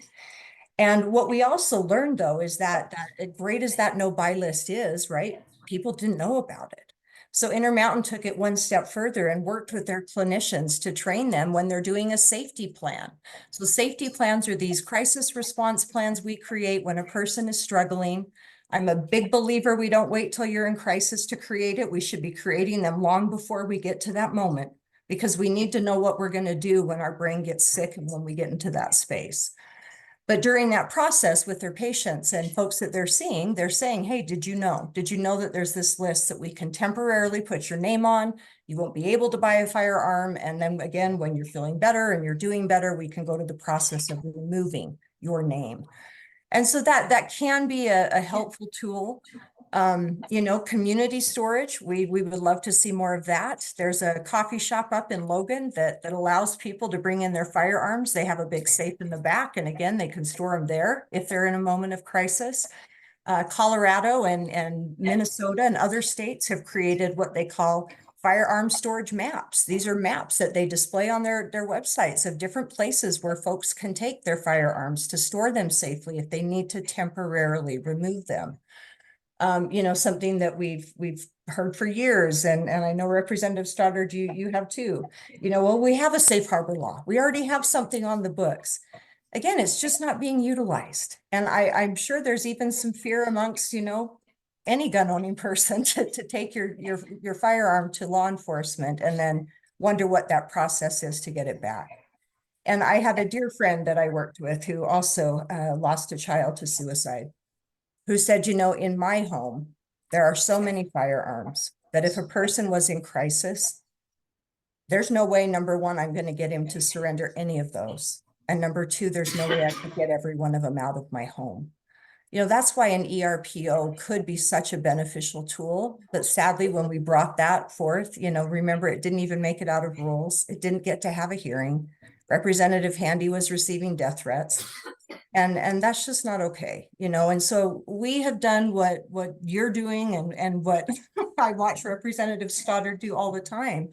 And what we also learned, though, is that great as that no buy list is, right? People didn't know about it. So Intermountain took it one step further and worked with their clinicians to train them when they're doing a safety plan. So safety plans are these crisis response plans we create when a person is struggling. I'm a big believer we don't wait till you're in crisis to create it. We should be creating them long before we get to that moment, because we need to know what we're going to do when our brain gets sick and when we get into that space. But during that process with their patients and folks that they're seeing, they're saying, hey, did you know that there's this list that we can temporarily put your name on? You won't be able to buy a firearm. And then again, when you're feeling better and you're doing better, we can go to the process of removing your name. And so that can be a helpful tool. Community storage, we would love to see more of that. There's a coffee shop up in Logan that allows people to bring in their firearms. They have a big safe in the back, and again, they can store them there if they're in a moment of crisis. Colorado and Minnesota and other states have created what they call firearm storage maps. These are maps that they display on their websites of different places where folks can take their firearms to store them safely if they need to temporarily remove them. Something that we've heard for years, and I know Representative Stoddard, you have too. Well, we have a safe harbor law. We already have something on the books. Again, it's just not being utilized. And I'm sure there's even some fear amongst, any gun owning person to take your firearm to law enforcement and then wonder what that process is to get it back. And I had a dear friend that I worked with who also lost a child to suicide, who said, in my home, there are so many firearms that if a person was in crisis, there's no way, number one, I'm going to get him to surrender any of those. And number two, there's no way I could get every one of them out of my home. That's why an ERPO could be such a beneficial tool. But sadly, when we brought that forth, remember, it didn't even make it out of rules. It didn't get to have a hearing. Representative Handy was receiving death threats. And that's just not okay, and so we have done what you're doing and what I watch Representative Stoddard do all the time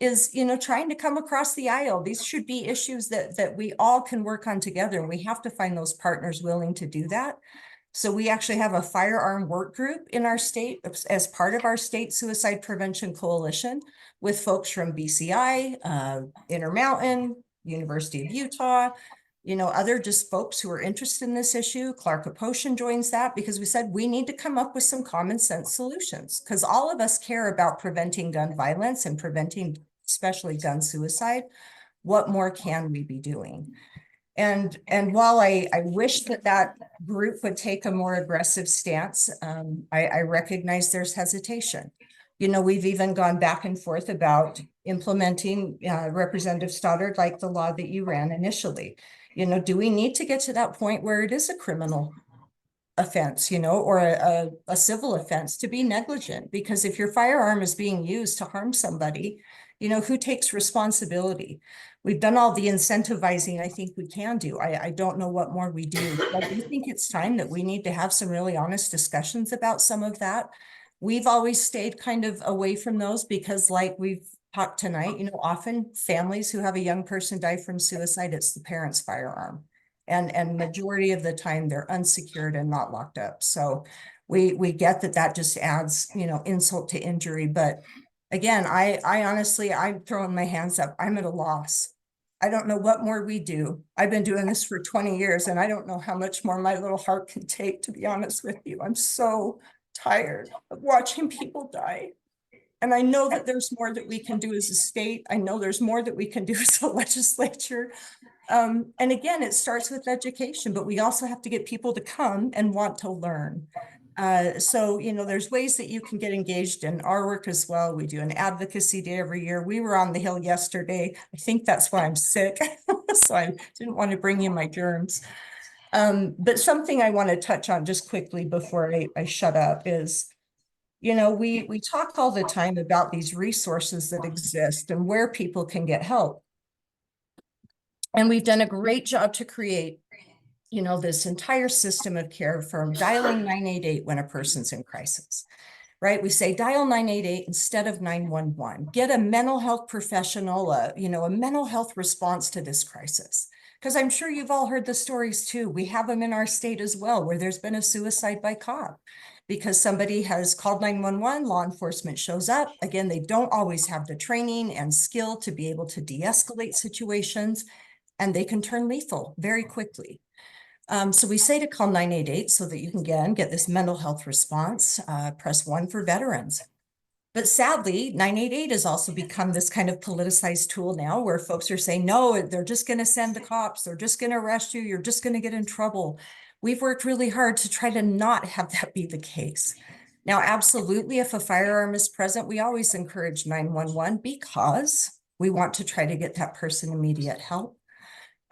is, trying to come across the aisle. These should be issues that we all can work on together. We have to find those partners willing to do that. So we actually have a firearm work group in our state as part of our state suicide prevention coalition with folks from BCI, Intermountain, University of Utah, other just folks who are interested in this issue. Clark Potion joins that because we said we need to come up with some common sense solutions because all of us care about preventing gun violence and preventing especially gun suicide. What more can we be doing? And while I wish that group would take a more aggressive stance, I recognize there's hesitation. We've even gone back and forth about implementing Representative Stoddard, like the law that you ran initially. Do we need to get to that point where it is a criminal offense, you know, or a civil offense, to be negligent. Because if your firearm is being used to harm somebody, you know, who takes responsibility? We've done all the incentivizing I think we can do. I don't know what more we do. But I do think it's time that we need to have some really honest discussions about some of that. We've always stayed kind of away from those because, like we've talked tonight, you know, often families who have a young person die from suicide, it's the parent's firearm. And majority of the time they're unsecured and not locked up. So we get that just adds, you know, insult to injury. But again, I honestly, I'm throwing my hands up. I'm at a loss. I don't know what more we do. I've been doing this for 20 years and I don't know how much more my little heart can take, to be honest with you. I'm so tired of watching people die. And I know that there's more that we can do as a state. I know there's more that we can do as a legislature. And again, it starts with education, but we also have to get people to come and want to learn. So, you know, there's ways that you can get engaged in our work as well. We do an advocacy day every year. We were on the Hill yesterday. I think that's why I'm sick. So I didn't want to bring you my germs. But something I want to touch on just quickly before I shut up is, you know, we talk all the time about these resources that exist and where people can get help. And we've done a great job to create, you know, this entire system of care from dialing 988 when a person's in crisis, right? We say dial 988 instead of 911. Get a mental health professional, you know, a mental health response to this crisis. Because I'm sure you've all heard the stories too. We have them in our state as well, where there's been a suicide by cop because somebody has called 911, law enforcement shows up. Again, they don't always have the training and skill to be able to de-escalate situations, and they can turn lethal very quickly. So we say to call 988 so that you can get this mental health response. Press 1 for veterans. But sadly, 988 has also become this kind of politicized tool now where folks are saying, no, they're just going to send the cops. They're just going to arrest you. You're just going to get in trouble. We've worked really hard to try to not have that be the case. Now, absolutely, if a firearm is present, we always encourage 911 because we want to try to get that person immediate help.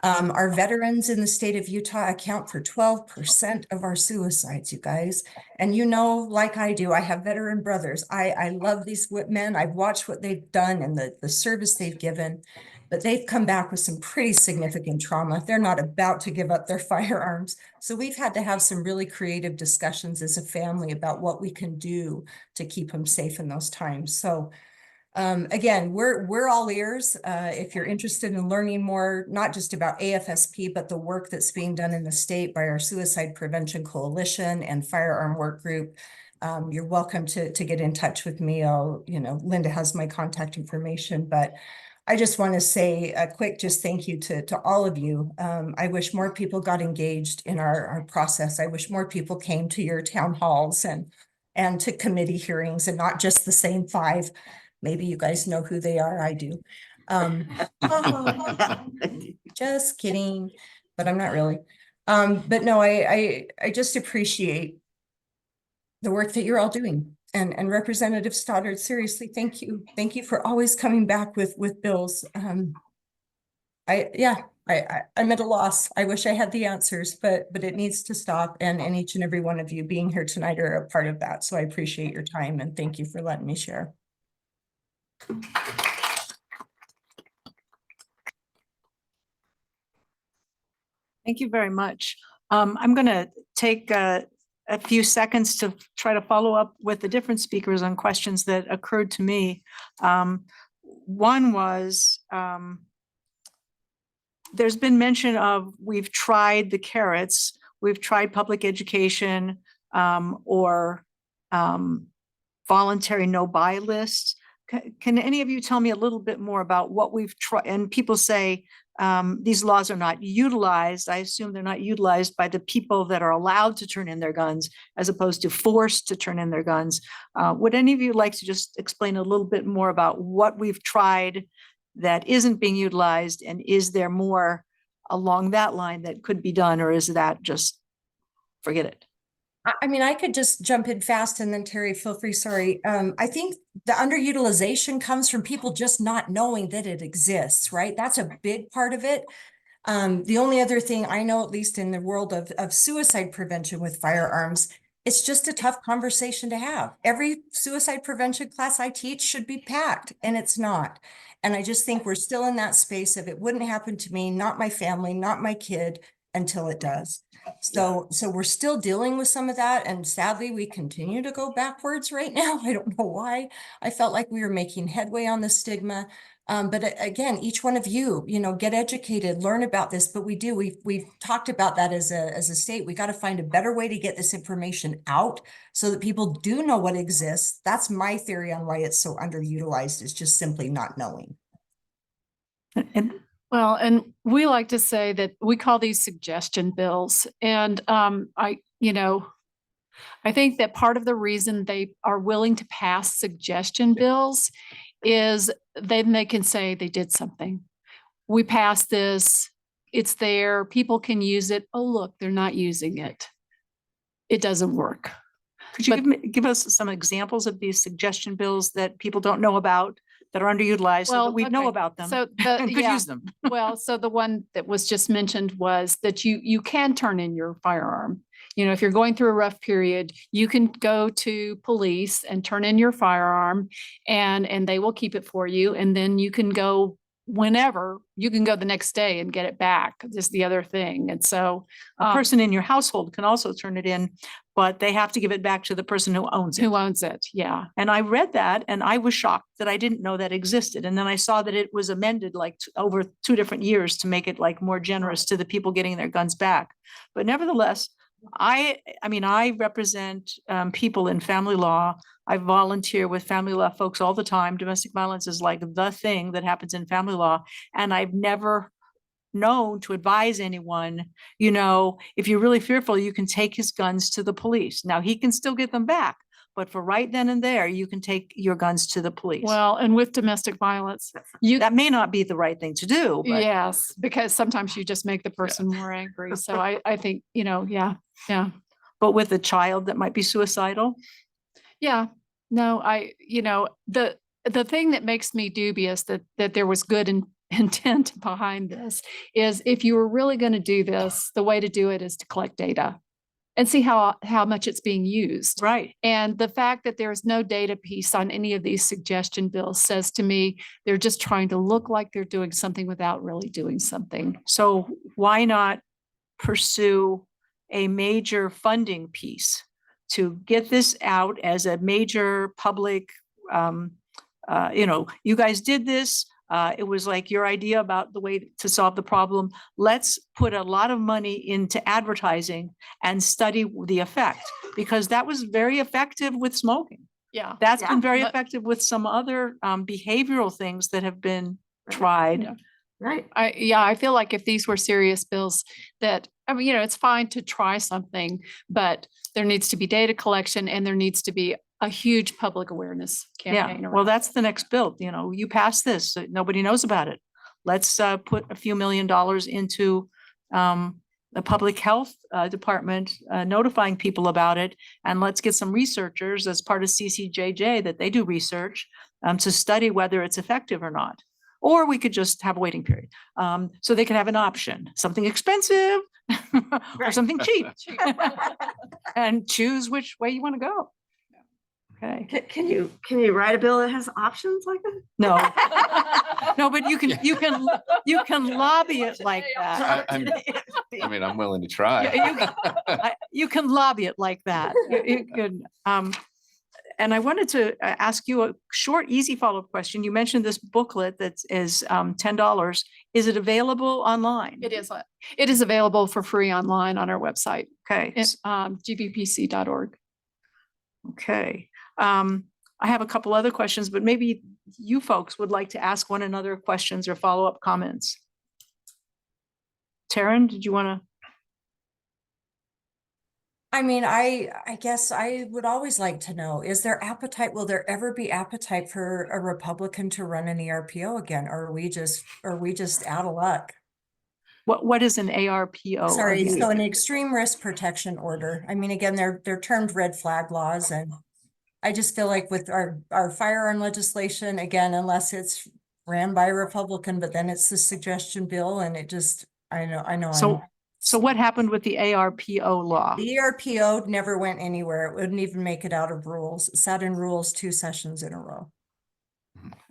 Our veterans in the state of Utah account for 12% of our suicides, you guys. And you know, like I do, I have veteran brothers. I love these men. I've watched what they've done and the service they've given, but they've come back with some pretty significant trauma. They're not about to give up their firearms. So we've had to have some really creative discussions as a family about what we can do to keep them safe in those times. So again, we're all ears. If you're interested in learning more, not just about AFSP, but the work that's being done in the state by our Suicide Prevention Coalition and Firearm Work Group, you're welcome to get in touch with me. Linda has my contact information, but I just want to say a quick just thank you to all of you. I wish more people got engaged in our process. I wish more people came to your town halls and to committee hearings and not just the same 5. Maybe you guys know who they are. I do. Just kidding, but I'm not really. But no, I just appreciate the work that you're all doing. And Representative Stoddard, seriously, thank you. Thank you for always coming back with bills. I'm at a loss. I wish I had the answers, but it needs to stop. And each and every one of you being here tonight are a part of that. So I appreciate your time and thank you for letting me share. Thank you very much. I'm going to take a few seconds to try to follow up with the different speakers on questions that occurred to me. One was, there's been mention of we've tried the carrots, we've tried public education or voluntary no-buy lists. Can any of you tell me a little bit more about what we've tried? And people say these laws are not utilized. I assume they're not utilized by the people that are allowed to turn in their guns as opposed to forced to turn in their guns. Would any of you like to just explain a little bit more about what we've tried that isn't being utilized? And is there more along that line that could be done, or is that just forget it? I mean, I could just jump in fast and then Terry, feel free, sorry. I think the underutilization comes from people just not knowing that it exists, right? That's a big part of it. The only other thing I know, at least in the world of suicide prevention with firearms, it's just a tough conversation to have. Every suicide prevention class I teach should be packed, and it's not. And I just think we're still in that space of it wouldn't happen to me, not my family, not my kid, until it does. So we're still dealing with some of that. And sadly, we continue to go backwards right now. I don't know why. I felt like we were making headway on the stigma. But again, each one of you, get educated, learn about this, but we've talked about that as a state. We got to find a better way to get this information out so that people do know what exists. That's my theory on why it's so underutilized, is just simply not knowing. And Well, and we like to say that we call these suggestion bills. And I think that part of the reason they are willing to pass suggestion bills is then they can say they did something. We passed this, it's there, people can use it. Oh, look, they're not using it. It doesn't work. could you But- give us some examples of these suggestion bills that people don't know about, that are underutilized, so that we know okay. about them So and could yeah. use them? Well, so the one that was just mentioned was that you can turn in your firearm. If you're going through a rough period, you can go to police and turn in your firearm and they will keep it for you. And then you can go whenever, you can go the next day and get it back, is the other thing. And so A person in your household can also turn it in, but they have to give it back to the person who owns it. who owns it? Yeah. And I read that and I was shocked that I didn't know that existed. And then I saw that it was amended like over 2 different years to make it like more generous to the people getting their guns back. But nevertheless, I mean, I represent people in family law. I volunteer with family law folks all the time. Domestic violence is like the thing that happens in family law. And I've never known to advise anyone, if you're really fearful, you can take his guns to the police. Now, he can still get them back, but for right then and there, you can take your guns to the police. Well, and with domestic violence, you, That may not be the right thing to do, but yes, because sometimes you just make the person more angry. So I think, yeah. but with a child that might be suicidal, Yeah, no, the thing that makes me dubious that there was good intent behind this is if you were really going to do this, the way to do it is to collect data and see how much it's being used. right? And the fact that there is no data piece on any of these suggestion bills says to me, they're just trying to look like they're doing something without really doing something. So why not pursue a major funding piece to get this out as a major public, you guys did this. It was like your idea about the way to solve the problem. Let's put a lot of money into advertising and study the effect, because that was very effective with smoking. Yeah. That's been very But- effective with some other behavioral things that have been tried. Yeah. Right. I feel like if these were serious bills that, it's fine to try something, but there needs to be data collection and there needs to be a huge public awareness Yeah, campaign. well, around that's the next bill, you pass this, so nobody knows about it. Let's put a few $1 million into the public health department notifying people about it. And let's get some researchers as part of CCJJ that they do research to study whether it's effective or not. Or we could just have a waiting period. So they can have an option, something expensive or something cheap. And choose which way you want to go. Okay, Can you write a bill that has options like that? no, no, but you can lobby it like that. I'm willing to try. You can lobby it like that. You can, and I wanted to ask you a short, easy follow-up question. You mentioned this booklet that is $10. Is it available online? It is available for free online on our website, Okay, gbpc.org. okay. I have a couple other questions, but maybe you folks would like to ask one another questions or follow-up comments. Taryn, did you want to? I guess I would always like to know, is there appetite, will there ever be appetite for a Republican to run an ERPO again? Or are we just out of luck? What is an ARPO? Sorry, so an extreme risk protection order. Again, they're termed red flag laws, and I just feel like with our firearm legislation, again, unless it's ran by a Republican, but then it's the suggestion bill, and it just, I know. So what happened with the ARPO law? The ERPO never went anywhere. It wouldn't even make it out of rules. It sat in rules 2 sessions in a row.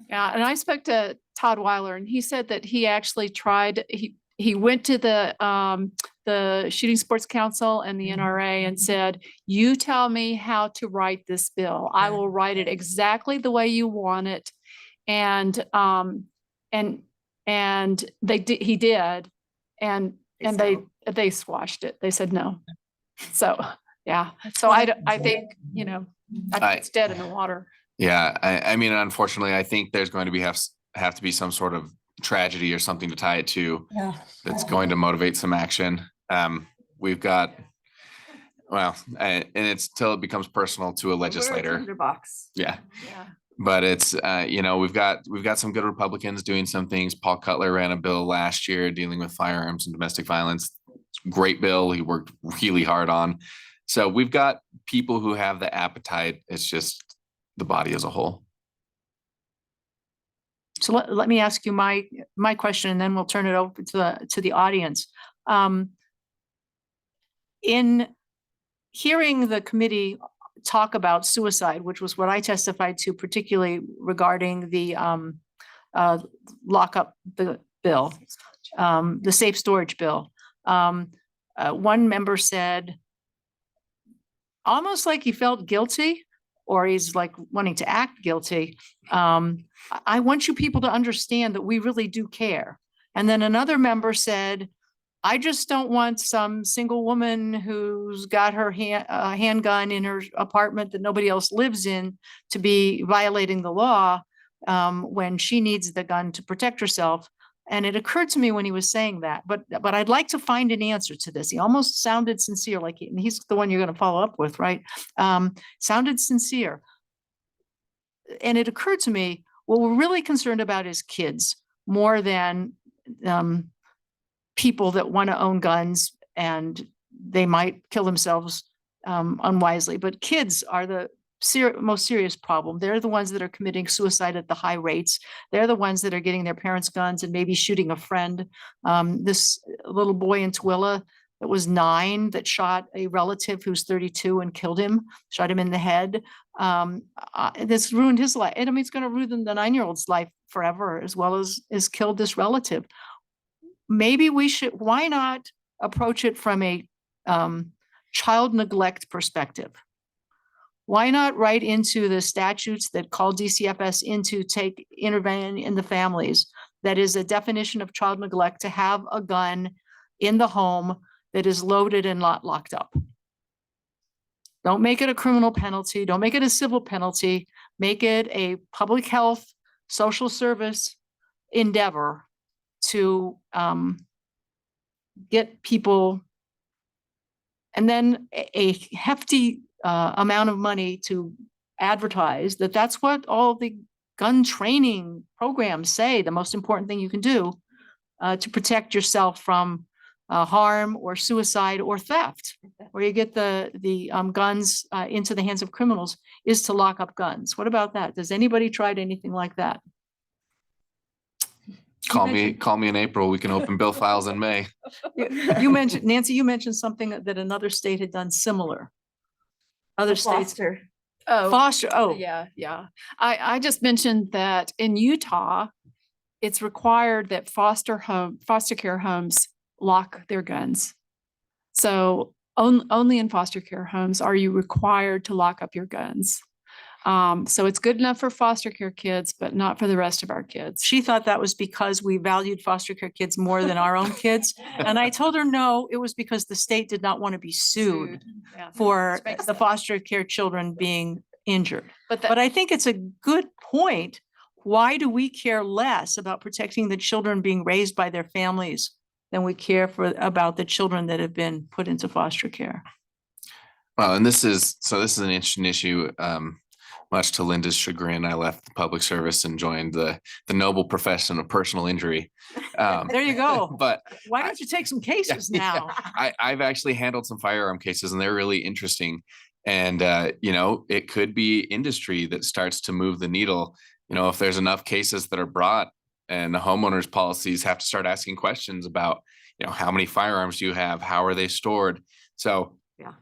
Yeah, and I spoke to Todd Weiler, and he said that he actually tried, he went to the Shooting Sports Council and the NRA and said, you tell me how to write this bill. I will write it exactly the way you want it. And he did, and they squashed it. They said no. So, yeah, so I think, it's dead in the water. Yeah, I mean, unfortunately, I think there's going to have to be some sort of tragedy or something to tie it to Yeah. that's going to motivate some action. We've got, and it's till it becomes personal to a legislator. Tinderbox. Yeah, Yeah. but it's we've got some good Republicans doing some things. Paul Cutler ran a bill last year dealing with firearms and domestic violence. Great bill. He worked really hard on. So we've got people who have the appetite. It's just the body as a whole. So let me ask you my question, and then we'll turn it over to the audience. In hearing the committee talk about suicide, which was what I testified to, particularly regarding the lockup the bill, the safe storage bill, one member said, almost like he felt guilty, or he's like wanting to act guilty. I want you people to understand that we really do care. And then another member said, I just don't want some single woman who's got her handgun in her apartment that nobody else lives in to be violating the law when she needs the gun to protect herself. And it occurred to me when he was saying that, but I'd like to find an answer to this. He almost sounded sincere, like he's the one you're going to follow up with, right? Sounded sincere. And it occurred to me, what we're really concerned about is kids more than people that want to own guns and they might kill themselves unwisely. But kids are the most serious problem. They're the ones that are committing suicide at the high rates. They're the ones that are getting their parents' guns and maybe shooting a friend. This little boy in Tooele that was 9 that shot a relative who's 32 and killed him, shot him in the head. This ruined his life. And I mean, it's going to ruin the 9-year-old's life forever, as well as killed this relative. Maybe we should, why not approach it from a child neglect perspective? Why not write into the statutes that call DCFS in to intervene in the families? That is a definition of child neglect, to have a gun in the home that is loaded and not locked up. Don't make it a criminal penalty. Don't make it a civil penalty. Make it a public health, social service endeavor to get people, and then a hefty amount of money to advertise that that's what all the gun training programs say. The most important thing you can do to protect yourself from harm or suicide or theft, where you get the guns into the hands of criminals, is to lock up guns. What about that? Does anybody tried anything like that? Call me in April. We can open bill files in May. You mentioned, Nancy, you mentioned something that another state had done similar. Other states. Foster. Oh, Foster, oh. yeah. I just mentioned that in Utah, it's required that foster care homes lock their guns. So only in foster care homes are you required to lock up your guns. So it's good enough for foster care kids, but not for the rest of our kids. She thought that was because we valued foster care kids more than our own kids. And I told her, no, it was because the state did not want to be sued Yeah. for Which makes the sense. foster care children being injured. But But I think it's a good point. Why do we care less about protecting the children being raised by their families than we care about the children that have been put into foster care? Well, and this is an interesting issue. Much to Linda's chagrin, I left the public service and joined the noble profession of personal injury. There you go. But Why don't you take some cases now? I've actually handled some firearm cases, and they're really interesting. And it could be industry that starts to move the needle. If there's enough cases that are brought, And the homeowners policies have to start asking questions about, how many firearms do you have? How are they stored? So Yeah.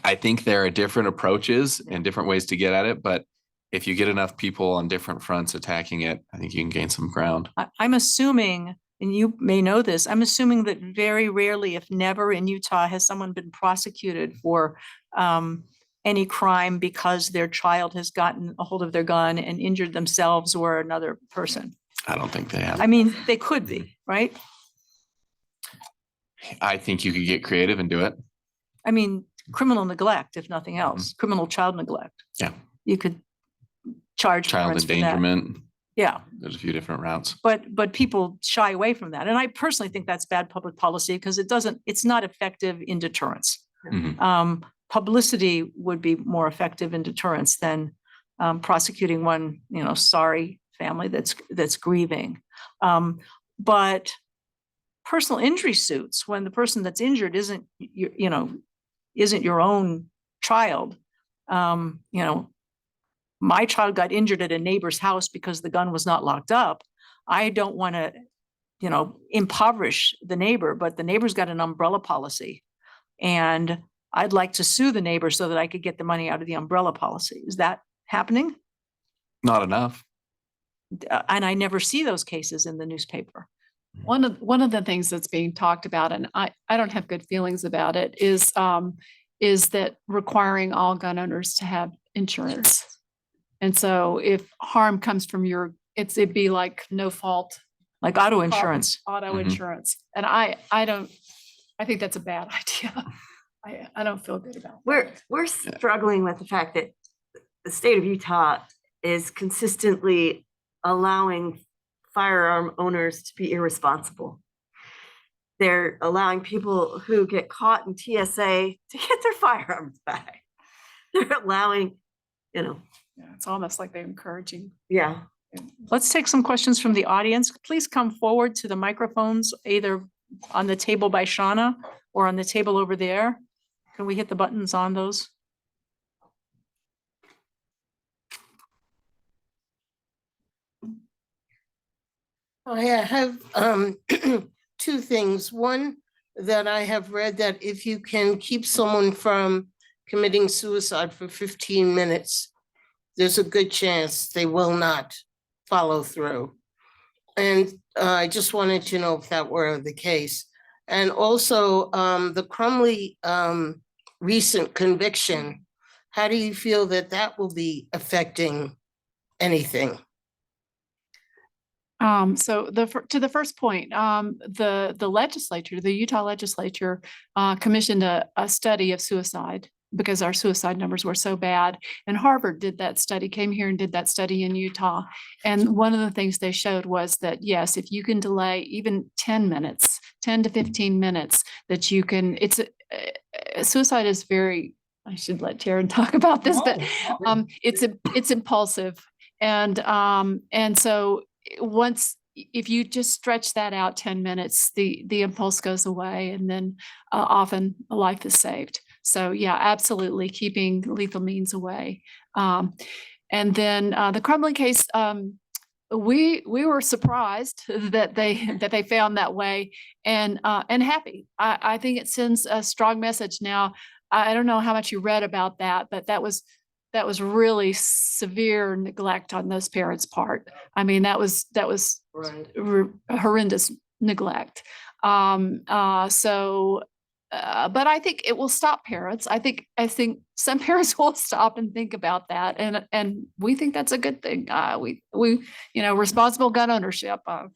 I think there are different approaches and different ways to get at it, but if you get enough people on different fronts attacking it, I think you can gain some ground. I'm assuming, and you may know this, I'm assuming that very rarely, if never, in Utah, has someone been prosecuted for any crime because their child has gotten a hold of their gun and injured themselves or another person. I don't think they have. I mean, they could be, right? I think you could get creative and do it. I mean, criminal neglect, if nothing else, criminal child neglect. Yeah. You could charge Child parents for that. endangerment. Yeah, There's a few different routes. but people shy away from that. And I personally think that's bad public policy because it's not effective in deterrence. Mhm. Publicity would be more effective in deterrence than prosecuting one, sorry family that's grieving. But personal injury suits, when the person that's injured isn't your own child, my child got injured at a neighbor's house because the gun was not locked up. I don't want to, impoverish the neighbor, but the neighbor's got an umbrella policy. And I'd like to sue the neighbor so that I could get the money out of the umbrella policy. Is that happening? Not enough. And I never see those cases in the newspaper. One of the things that's being talked about, and I don't have good feelings about it, is that requiring all gun owners to have insurance. And so if harm comes from it'd be like no fault Like auto insurance. auto Mhm. insurance. And I think that's a bad idea. I don't feel good about that. We're struggling with the fact that the state of Utah is consistently allowing firearm owners to be irresponsible. They're allowing people who get caught in TSA to get their firearms back. They're allowing, Yeah, it's almost like they're encouraging. yeah. Let's take some questions from the audience. Please come forward to the microphones, either on the table by Shauna or on the table over there. Can we hit the buttons on those? I have two things. One, that I have read that if you can keep someone from committing suicide for 15 minutes, there's a good chance they will not follow through. And I just wanted to know if that were the case. And also the Crumley recent conviction, how do you feel that will be affecting anything? So to the first point, the legislature, the Utah legislature, commissioned a study of suicide because our suicide numbers were so bad. And Harvard did that study, came here and did that study in Utah. And one of the things they showed was that, yes, if you can delay even 10 to 15 minutes, that you can, suicide is very, I should let Taryn talk about this, but it's impulsive. And so if you just stretch that out 10 minutes, the impulse goes away, and then often a life is saved. So yeah, absolutely keeping lethal means away. And then the Crumley case, we were surprised that they found that way, and happy. I think it sends a strong message. Now, I don't know how much you read about that, but that was really severe neglect on those parents' part. I mean, that was Right. Horrendous neglect. But I think it will stop parents. I think some parents will stop and think about that, and we think that's a good thing. We responsible gun ownership. Yeah.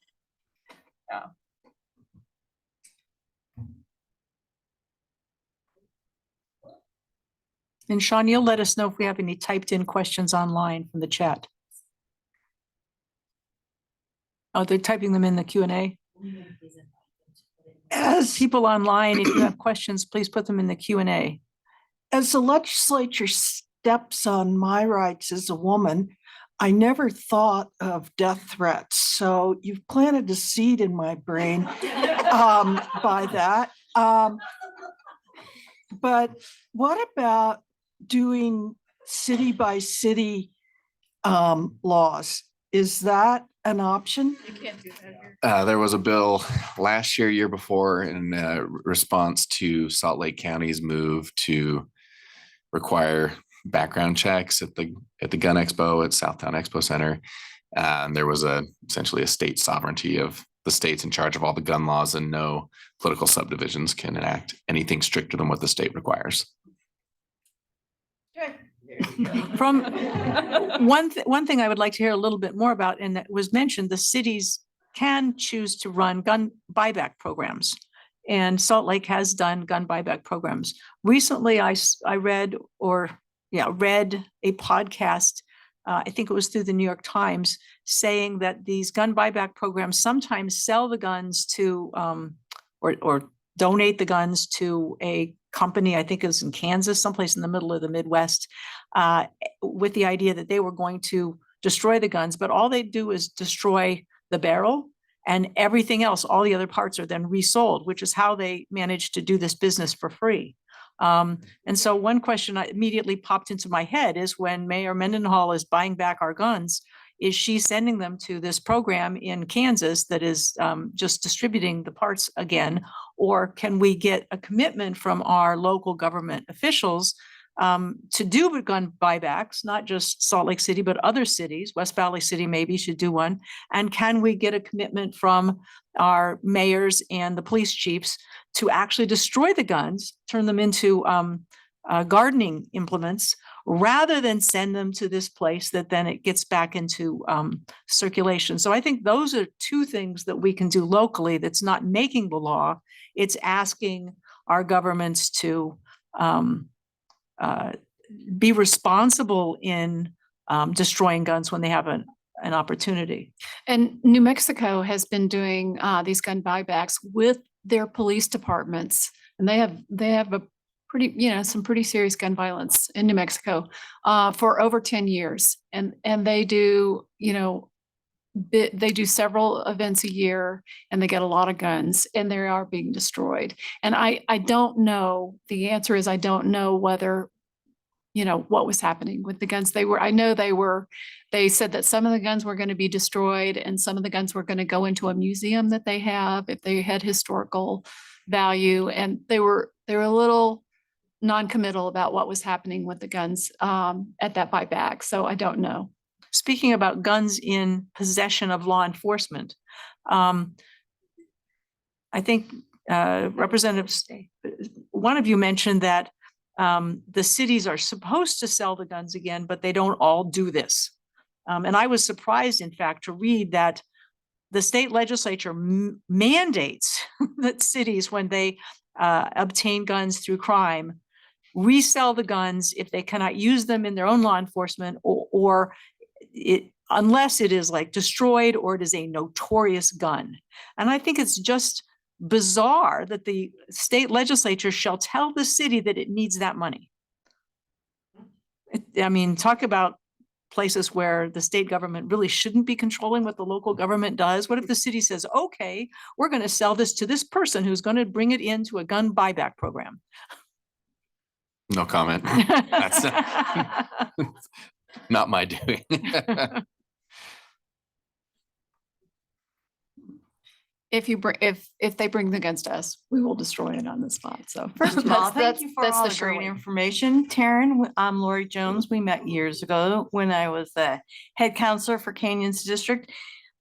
And Sean, you'll let us know if we have any typed in questions online from the chat. Oh, they're typing them in the Q&A. As people online, if you have questions, please put them in the Q&A. As the legislature steps on my rights as a woman, I never thought of death threats. So you've planted a seed in my brain by that. But what about doing city by city laws? Is that an option? You can't do that here. There was a bill last year, year before, in response to Salt Lake County's move to require background checks at the gun expo at Southtown Expo Center. There was essentially a state sovereignty of the states in charge of all the gun laws, and no political subdivisions can enact anything stricter than what the state requires. From one thing I would like to hear a little bit more about, and that was mentioned, the cities can choose to run gun buyback programs. And Salt Lake has done gun buyback programs. Recently, I read a podcast, I think it was through the New York Times, saying that these gun buyback programs sometimes sell the guns to, or donate the guns to a company, I think it was in Kansas, someplace in the middle of the Midwest, with the idea that they were going to destroy the guns, but all they do is destroy the barrel, and everything else, all the other parts are then resold, which is how they managed to do this business for free. And so one question I immediately popped into my head is, when Mayor Mendenhall is buying back our guns, is she sending them to this program in Kansas that is just distributing the parts again? Or can we get a commitment from our local government officials to do gun buybacks, not just Salt Lake City, but other cities? West Valley City maybe should do one. And can we get a commitment from our mayors and the police chiefs to actually destroy the guns, turn them into gardening implements, rather than send them to this place that then it gets back into circulation? So I think those are two things that we can do locally that's not making the law. It's asking our governments to be responsible in destroying guns when they have an opportunity. And New Mexico has been doing these gun buybacks with their police departments, and they have a pretty, some pretty serious gun violence in New Mexico for over 10 years. And they do, they do several events a year, and they get a lot of guns, and they are being destroyed. And I don't know, the answer is I don't know whether, what was happening with the guns. They said that some of the guns were going to be destroyed, and some of the guns were going to go into a museum that they have if they had historical value. And they were a little non-committal about what was happening with the guns at that buyback. So I don't know. Speaking about guns in possession of law enforcement, I think Representative, one of you mentioned that the cities are supposed to sell the guns again, but they don't all do this. And I was surprised, in fact, to read that the state legislature mandates that cities, when they obtain guns through crime, resell the guns if they cannot use them in their own law enforcement, or unless it is like destroyed or it is a notorious gun. And I think it's just bizarre that the state legislature shall tell the city that it needs that money. I mean, talk about places where the state government really shouldn't be controlling what the local government does. What if the city says, okay, we're going to sell this to this person who's going to bring it into a gun buyback program? No comment. That's not my doing. If they bring the guns to us, we will destroy it on the spot. So First of all, that's- thank you for that's all the the sure great way. information. Taryn, I'm Lori Jones. We met years ago when I was the head counselor for Canyons District.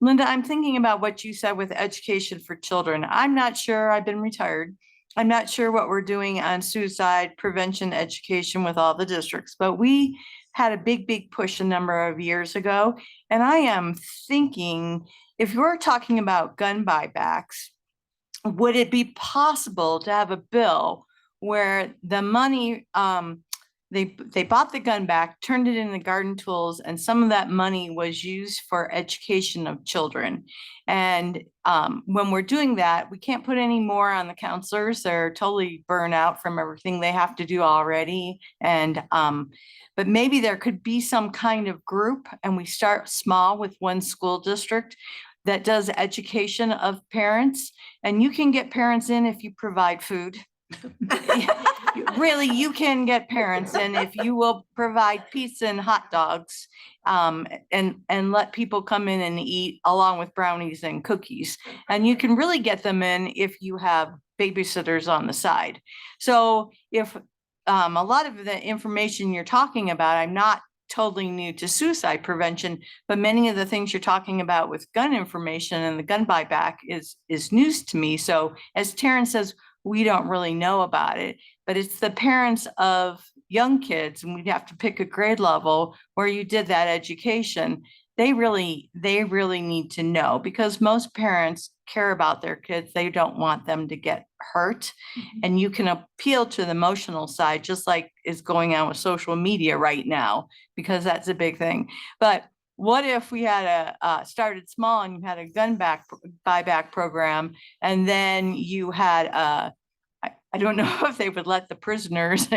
Linda, I'm thinking about what you said with education for children. I'm not sure, I've been retired. I'm not sure what we're doing on suicide prevention education with all the districts, but we had a big push a number of years ago. And I am thinking, if you're talking about gun buybacks, would it be possible to have a bill where the money, they bought the gun back, turned it into garden tools, and some of that money was used for education of children? And when we're doing that, we can't put any more on the counselors. They're totally burned out from everything they have to do already. And but maybe there could be some kind of group, and we start small with one school district that does education of parents. And you can get parents in if you provide food. really, you can get parents, and if you will provide pizza and hot dogs, and let people come in and eat along with brownies and cookies, and you can really get them in if you have babysitters on the side. So if a lot of the information you're talking about, I'm not totally new to suicide prevention, but many of the things you're talking about with gun information and the gun buyback is news to me. So as Taryn says, we don't really know about it, but it's the parents of young kids, and we'd have to pick a grade level where you did that education. They really need to know, because most parents care about their kids. They don't want them to get hurt. And you can appeal to the emotional side, just like is going on with social media right now, because that's a big thing. But what if we had started small and you had a gun buyback program, and then you had I don't know if they would let the prisoners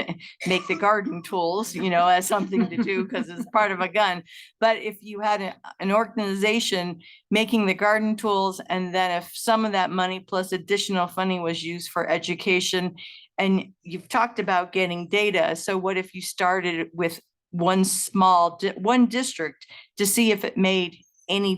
make the garden tools, as something to do because it's part of a gun. But if you had an organization making the garden tools, and then if some of that money plus additional funding was used for education, and you've talked about getting data. So what if you started with one district to see if it made any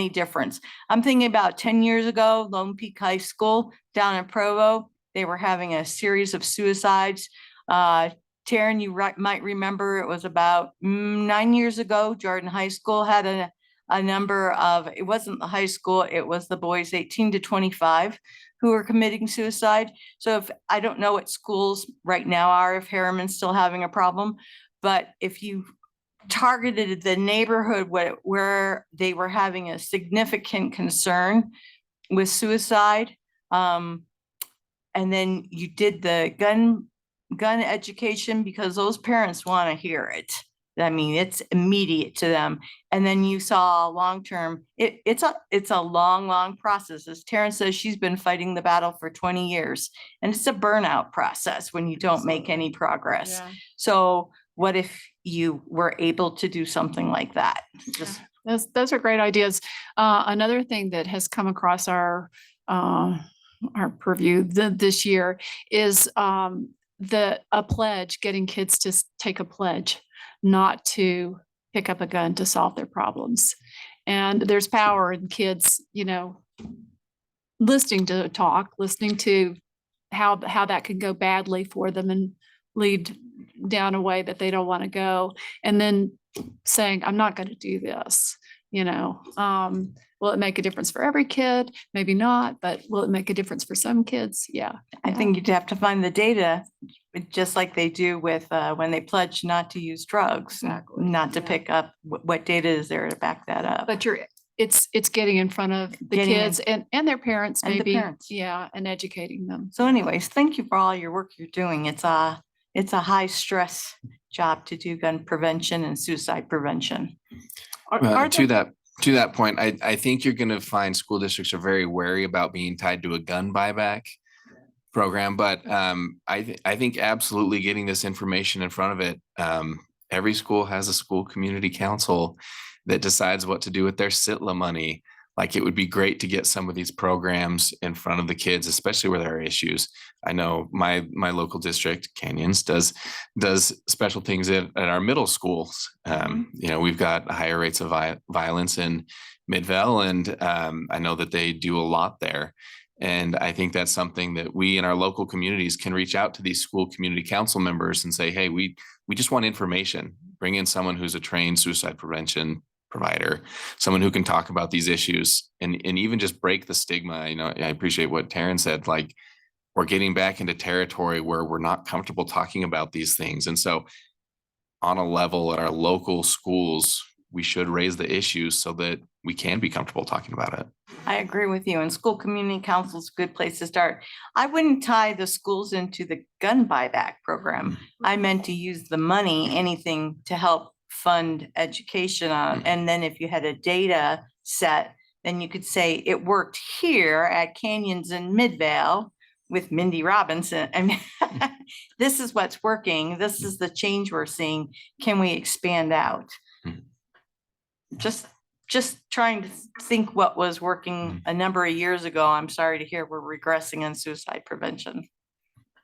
difference? I'm thinking about 10 years ago, Lone Peak High School down in Provo. They were having a series of suicides. Taryn, you might remember it was about 9 years ago, Jordan High School had a number of, it wasn't the high school, it was the boys 18 to 25 who were committing suicide. So if I don't know what schools right now are, if Harriman's still having a problem, but if you targeted the neighborhood where they were having a significant concern with suicide, and then you did the gun education, because those parents want to hear it. I mean, it's immediate to them. And then you saw long-term, it's a long process. As Taryn says, she's been fighting the battle for 20 years, and it's a burnout process when you don't make any progress. Yeah. So what if you were able to do something like that? Just Those are great ideas. Another thing that has come across our purview this year is a pledge, getting kids to take a pledge not to pick up a gun to solve their problems. And there's power in kids, listening to talk, listening to how that could go badly for them and lead down a way that they don't want to go. And then saying, I'm not going to do this, will it make a difference for every kid? Maybe not, but will it make a difference for some kids? Yeah. I think you'd have to find the data, just like they do with when they pledge not to use drugs, Exactly. not to pick up what data is there to back that up. But it's getting in front of the Getting kids and their parents, And the maybe. parents. Yeah. And educating them. So anyways, thank you for all your work you're doing. It's a high stress job to do gun prevention and suicide prevention. To that point, I think you're going to find school districts are very wary about being tied to a gun buyback program, but I think absolutely getting this information in front of it. Every school has a school community council that decides what to do with their SITLA money. Like, it would be great to get some of these programs in front of the kids, especially where there are issues. I know my local district, Canyons, does special things at our middle schools. We've got higher rates of violence in Midvale, and I know that they do a lot there. And I think that's something that we in our local communities can reach out to these school community council members and say, hey, we just want information. Bring in someone who's a trained suicide prevention provider, someone who can talk about these issues and even just break the stigma. I appreciate what Taryn said, like, we're getting back into territory where we're not comfortable talking about these things. And so on a level at our local schools, we should raise the issues so that we can be comfortable talking about it. I agree with you. And school community council is a good place to start. I wouldn't tie the schools into the gun buyback program. I meant to use the money, anything to help fund education on. And then if you had a data set, then you could say it worked here at Canyons in Midvale with Mindy Robinson. I mean, this is what's working. This is the change we're seeing. Can we expand out? Just trying to think what was working a number of years ago. I'm sorry to hear we're regressing in suicide prevention.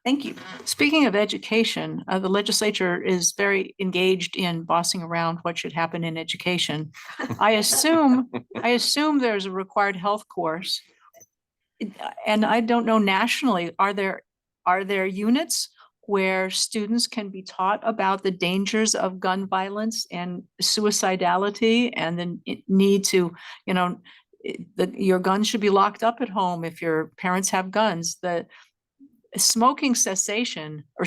Thank you. Speaking of education, the legislature is very engaged in bossing around what should happen in education. I assume there's a required health course. And I don't know nationally, are there units where students can be taught about the dangers of gun violence and suicidality and the need to, your gun should be locked up at home if your parents have guns. The smoking cessation or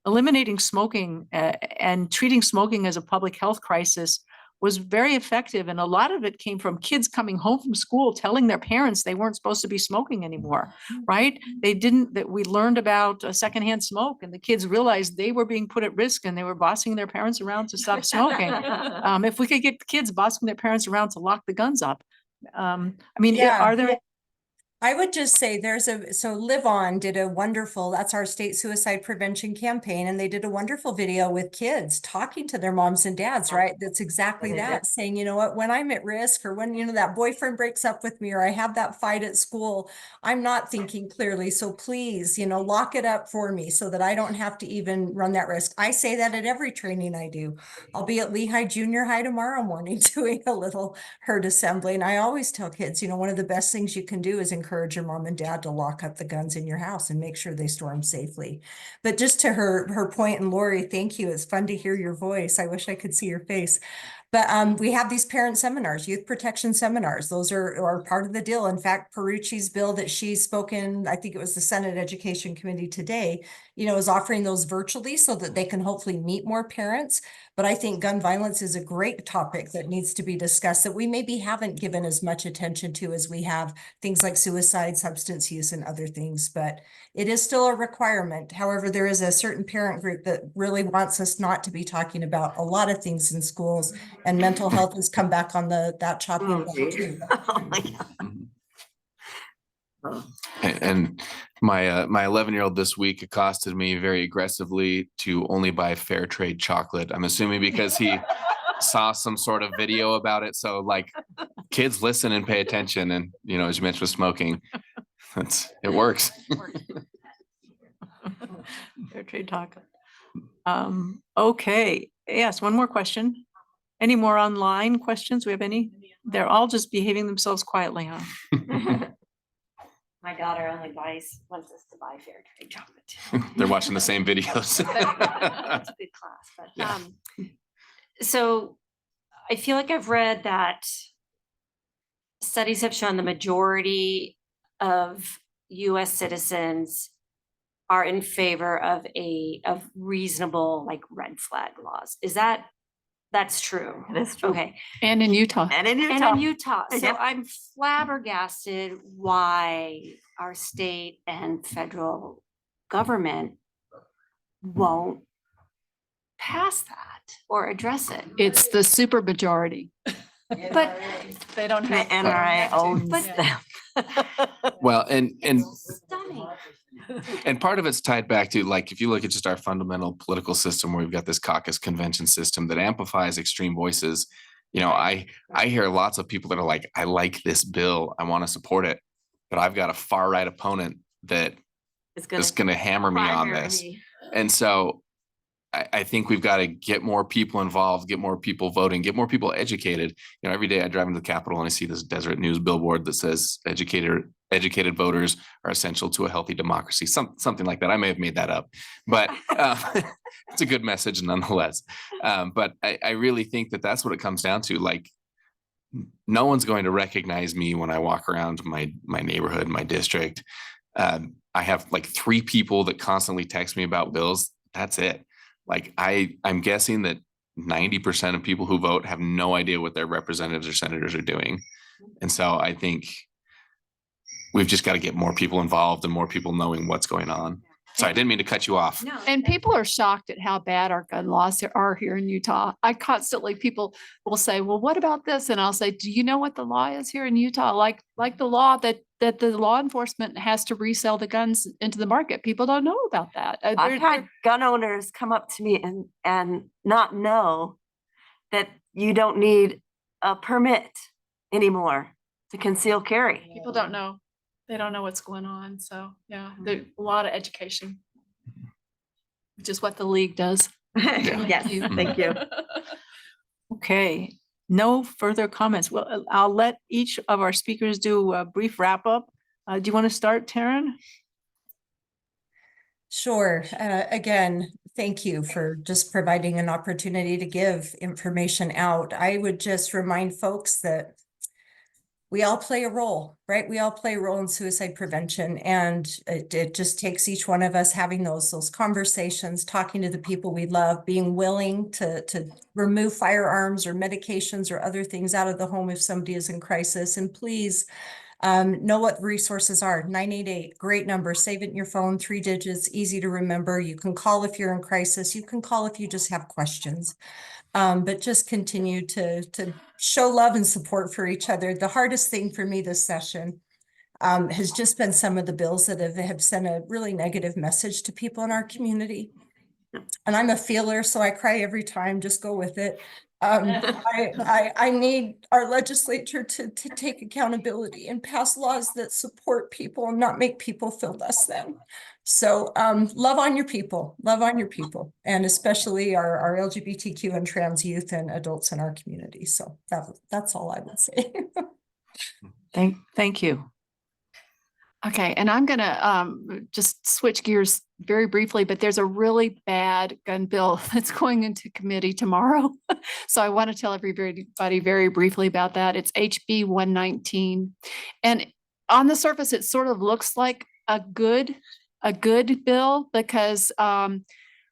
eliminating smoking and treating smoking as a public health crisis was very effective. And a lot of it came from kids coming home from school telling their parents they weren't supposed to be smoking anymore, right? That we learned about secondhand smoke, and the kids realized they were being put at risk and they were bossing their parents around to stop smoking. If we could get kids bossing their parents around to lock the guns up. Yeah. Are there? I would just say so Live On did a wonderful, that's our state suicide prevention campaign. And they did a wonderful video with kids talking to their moms and dads, right? That's exactly that, saying, you know what, when I'm at risk or when, that boyfriend breaks up with me or I have that fight at school, I'm not thinking clearly. So please, lock it up for me so that I don't have to even run that risk. I say that at every training I do. I'll be at Lehigh Junior High tomorrow morning doing a little herd assembly. And I always tell kids, one of the best things you can do is encourage your mom and dad to lock up the guns in your house and make sure they store them safely. But just to her point, and Lori, thank you. It's fun to hear your voice. I wish I could see your face. But we have these parent seminars, youth protection seminars. Those are part of the deal. In fact, Perucci's bill that she's spoken, I think it was the Senate Education Committee today, is offering those virtually so that they can hopefully meet more parents. But I think gun violence is a great topic that needs to be discussed that we maybe haven't given as much attention to as we have things like suicide, substance use, and other things. But it is still a requirement. However, there is a certain parent group that really wants us not to be talking about a lot of things in schools, and mental health has come back on that chopping block too. Oh my God. And my 11-year-old this week accosted me very aggressively to only buy fair trade chocolate. I'm assuming because he saw some sort of video about it. So like kids listen and pay attention. And, as you mentioned with smoking, it works. Fair trade talk. Okay. Yes. One more question. Any more online questions? We have any? They're all just behaving themselves quietly, huh? My daughter only wants us to buy fair trade chocolate too. They're watching the same videos. It's a good class, but Yeah. So I feel like I've read that studies have shown the majority of US citizens are in favor of reasonable like red flag laws. That's true? That's true. Okay. And in Utah. And in And Utah. in Utah. So Yeah. I'm flabbergasted why our state and federal government won't pass that or address it. It's the super majority. But They don't The have. NRA owns But- them. Well, and stunning. And part of it's tied back to, like, if you look at just our fundamental political system where we've got this caucus convention system that amplifies extreme voices. I hear lots of people that are like, I like this bill, I want to support it, but I've got a far right opponent that It's is going to hammer me on primary this. me. And so I think we've got to get more people involved, get more people voting, get more people educated. Every day I drive into the Capitol and I see this Deseret News billboard that says educated voters are essential to a healthy democracy. Something like that. I may have made that up, but it's a good message nonetheless. But I really think that that's what it comes down to. Like, no one's going to recognize me when I walk around my neighborhood, my district. I have like 3 people that constantly text me about bills. That's it. Like I'm guessing that 90% of people who vote have no idea what their representatives or senators are doing. And so I think we've just got to get more people involved and more people knowing what's going on. Sorry, I didn't mean to cut you off. No. And people are shocked at how bad our gun laws there are here in Utah. People will say, well, what about this? And I'll say, do you know what the law is here in Utah? Like the law that the law enforcement has to resell the guns into the market. People don't know about that. I've had gun owners come up to me and not know that you don't need a permit anymore to conceal carry. People don't know. They don't know what's going on. So yeah, there's a lot of education, which is what the league does. Yes, thank you. Okay, no further comments. Well, I'll let each of our speakers do a brief wrap up. Do you want to start, Taryn? Sure. Again, thank you for just providing an opportunity to give information out. I would just remind folks that we all play a role, right? We all play a role in suicide prevention, and it just takes each one of us having those conversations, talking to the people we love, being willing to remove firearms or medications or other things out of the home if somebody is in crisis. And please know what resources are. 988, great number. Save it in your phone, 3 digits, easy to remember. You can call if you're in crisis. You can call if you just have questions. But just continue to show love and support for each other. The hardest thing for me this session has just been some of the bills that have sent a really negative message to people in our community. And I'm a feeler, so I cry every time, just go with it. I need our legislature to take accountability and pass laws that support people and not make people feel less than. So love on your people, and especially our LGBTQ and trans youth and adults in our community. So that's all I would say. Thank you. Okay, and I'm gonna just switch gears very briefly, but there's a really bad gun bill that's going into committee tomorrow. So I want to tell everybody very briefly about that. It's HB 119. And on the surface, it sort of looks like a good bill because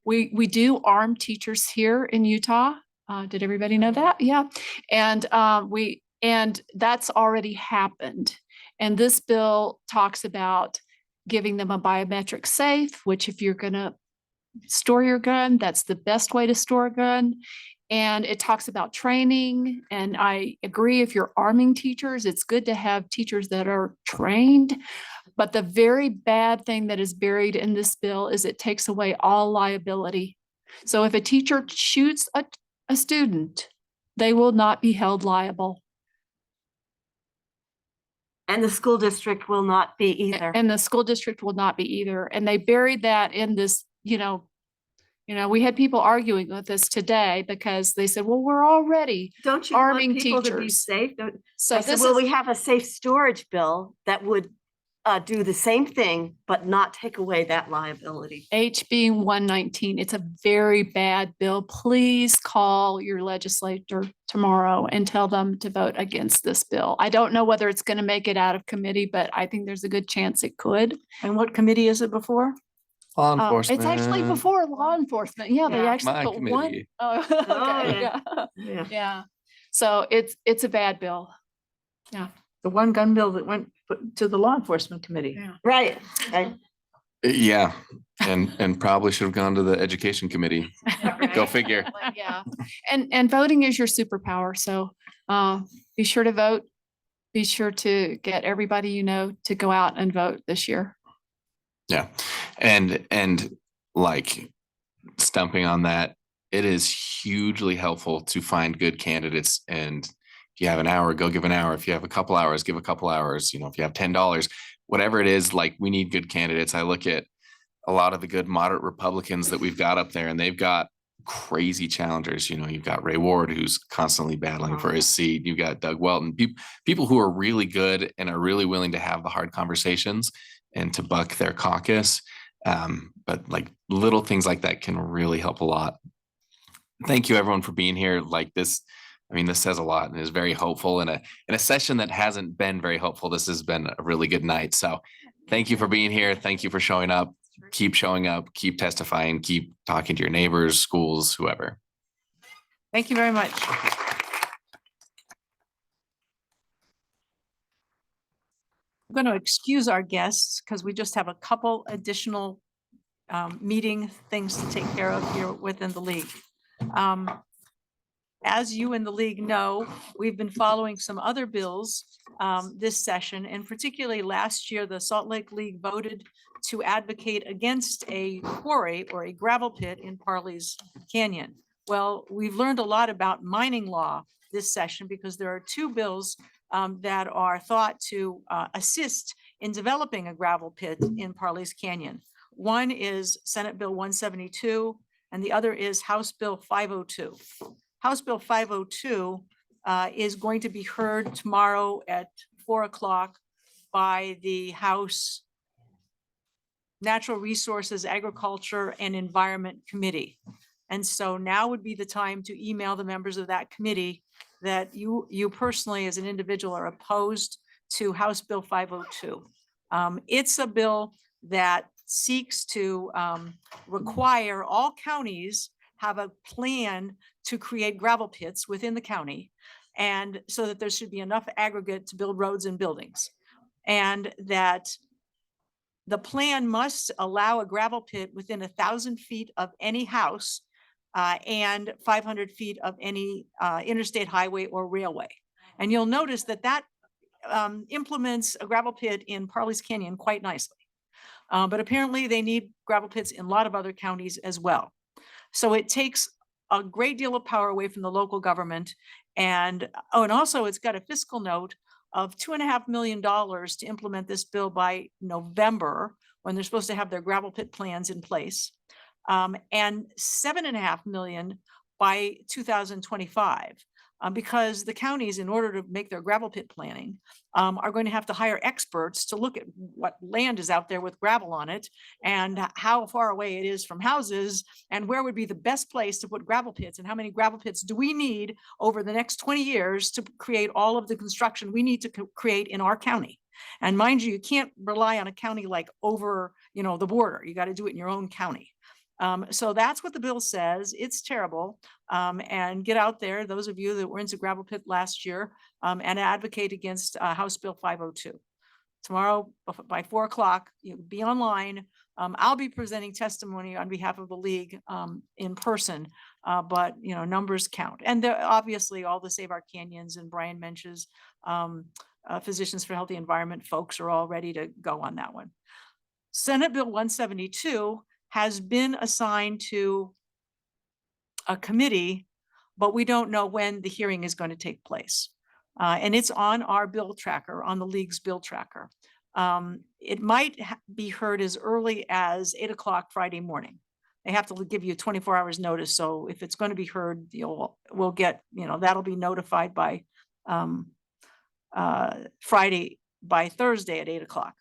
we do arm teachers here in Utah. Did everybody know that? Yeah. And and that's already happened. And this bill talks about giving them a biometric safe, which if you're going to store your gun, that's the best way to store a gun. And it talks about training. And I agree, if you're arming teachers, it's good to have teachers that are trained. But the very bad thing that is buried in this bill is it takes away all liability. So if a teacher shoots a student, they will not be held liable. And the school district will not be either. And the school district will not be either. And they buried that in this, we had people arguing with us today because they said, well, we're already Don't you arming want people to be teachers. safe? So I said, this well, is we have a safe storage bill that would do the same thing, but not take away that liability. HB 119. It's a very bad bill. Please call your legislator tomorrow and tell them to vote against this bill. I don't know whether it's going to make it out of committee, but I think there's a good chance it could. And what committee is it before? Law enforcement. It's actually before law enforcement. Yeah, they Yeah. actually My put one. committee. Oh, okay, yeah. yeah. Yeah. Yeah. So it's a bad bill. The one gun bill that went to the law enforcement committee. Yeah. Right. Yeah, and probably should have gone to the education committee. Go figure. Yeah. And voting is your superpower. So be sure to vote. Be sure to get everybody you know to go out and vote this year. Yeah, and like stumping on that, it is hugely helpful to find good candidates. And if you have an hour, go give an hour. If you have a couple hours, give a couple hours. If you have $10, whatever it is, like we need good candidates. I look at a lot of the good moderate Republicans that we've got up there, and they've got crazy challengers. You've got Ray Ward, who's constantly battling for his seat. You've got Doug Welton, people who are really good and are really willing to have the hard conversations and to buck their caucus. But like little things like that can really help a lot. Thank you everyone for being here. Like this, this says a lot and is very hopeful in a session that hasn't been very hopeful. This has been a really good night. So thank you for being here. Thank you for showing up. Keep showing up, keep testifying, keep talking to your neighbors, schools, whoever. Thank you very much. I'm going to excuse our guests because we just have a couple additional meeting things to take care of here within the league. As you in the league know, we've been following some other bills this session, and particularly last year, the Salt Lake League voted to advocate against a quarry or a gravel pit in Parley's Canyon. Well, we've learned a lot about mining law this session because there are two bills that are thought to assist in developing a gravel pit in Parley's Canyon. One is Senate Bill 172, and the other is House Bill 502. House Bill 502 is going to be heard tomorrow at 4 o'clock by the House Natural Resources, Agriculture, and Environment Committee. And so now would be the time to email the members of that committee that you personally, as an individual, are opposed to House Bill 502. It's a bill that seeks to require all counties have a plan to create gravel pits within the county, and so that there should be enough aggregate to build roads and buildings. And that the plan must allow a gravel pit within 1,000 feet of any house and 500 feet of any interstate highway or railway. And you'll notice that that implements a gravel pit in Parley's Canyon quite nicely. But apparently they need gravel pits in a lot of other counties as well. So it takes a great deal of power away from the local government. And also it's got a fiscal note of $2.5 million to implement this bill by November, when they're supposed to have their gravel pit plans in place, and $7.5 million by 2025. Because the counties, in order to make their gravel pit planning, are going to have to hire experts to look at what land is out there with gravel on it and how far away it is from houses and where would be the best place to put gravel pits and how many gravel pits do we need over the next 20 years to create all of the construction we need to create in our county. And mind you, you can't rely on a county like over, the border. You got to do it in your own county. So that's what the bill says. It's terrible. And get out there, those of you that were into gravel pit last year, and advocate against House Bill 502. Tomorrow by 4 o'clock, be online. I'll be presenting testimony on behalf of the league in person, but numbers count. And obviously all the Save Our Canyons and Brian Mensch's Physicians for Healthy Environment folks are all ready to go on that one. Senate Bill 172 has been assigned to a committee, but we don't know when the hearing is going to take place. And it's on our bill tracker, on the league's bill tracker. It might be heard as early as 8 o'clock Friday morning. They have to give you 24 hours notice. So if it's going to be heard, we'll get, that'll be notified by Friday, by Thursday at 8 o'clock.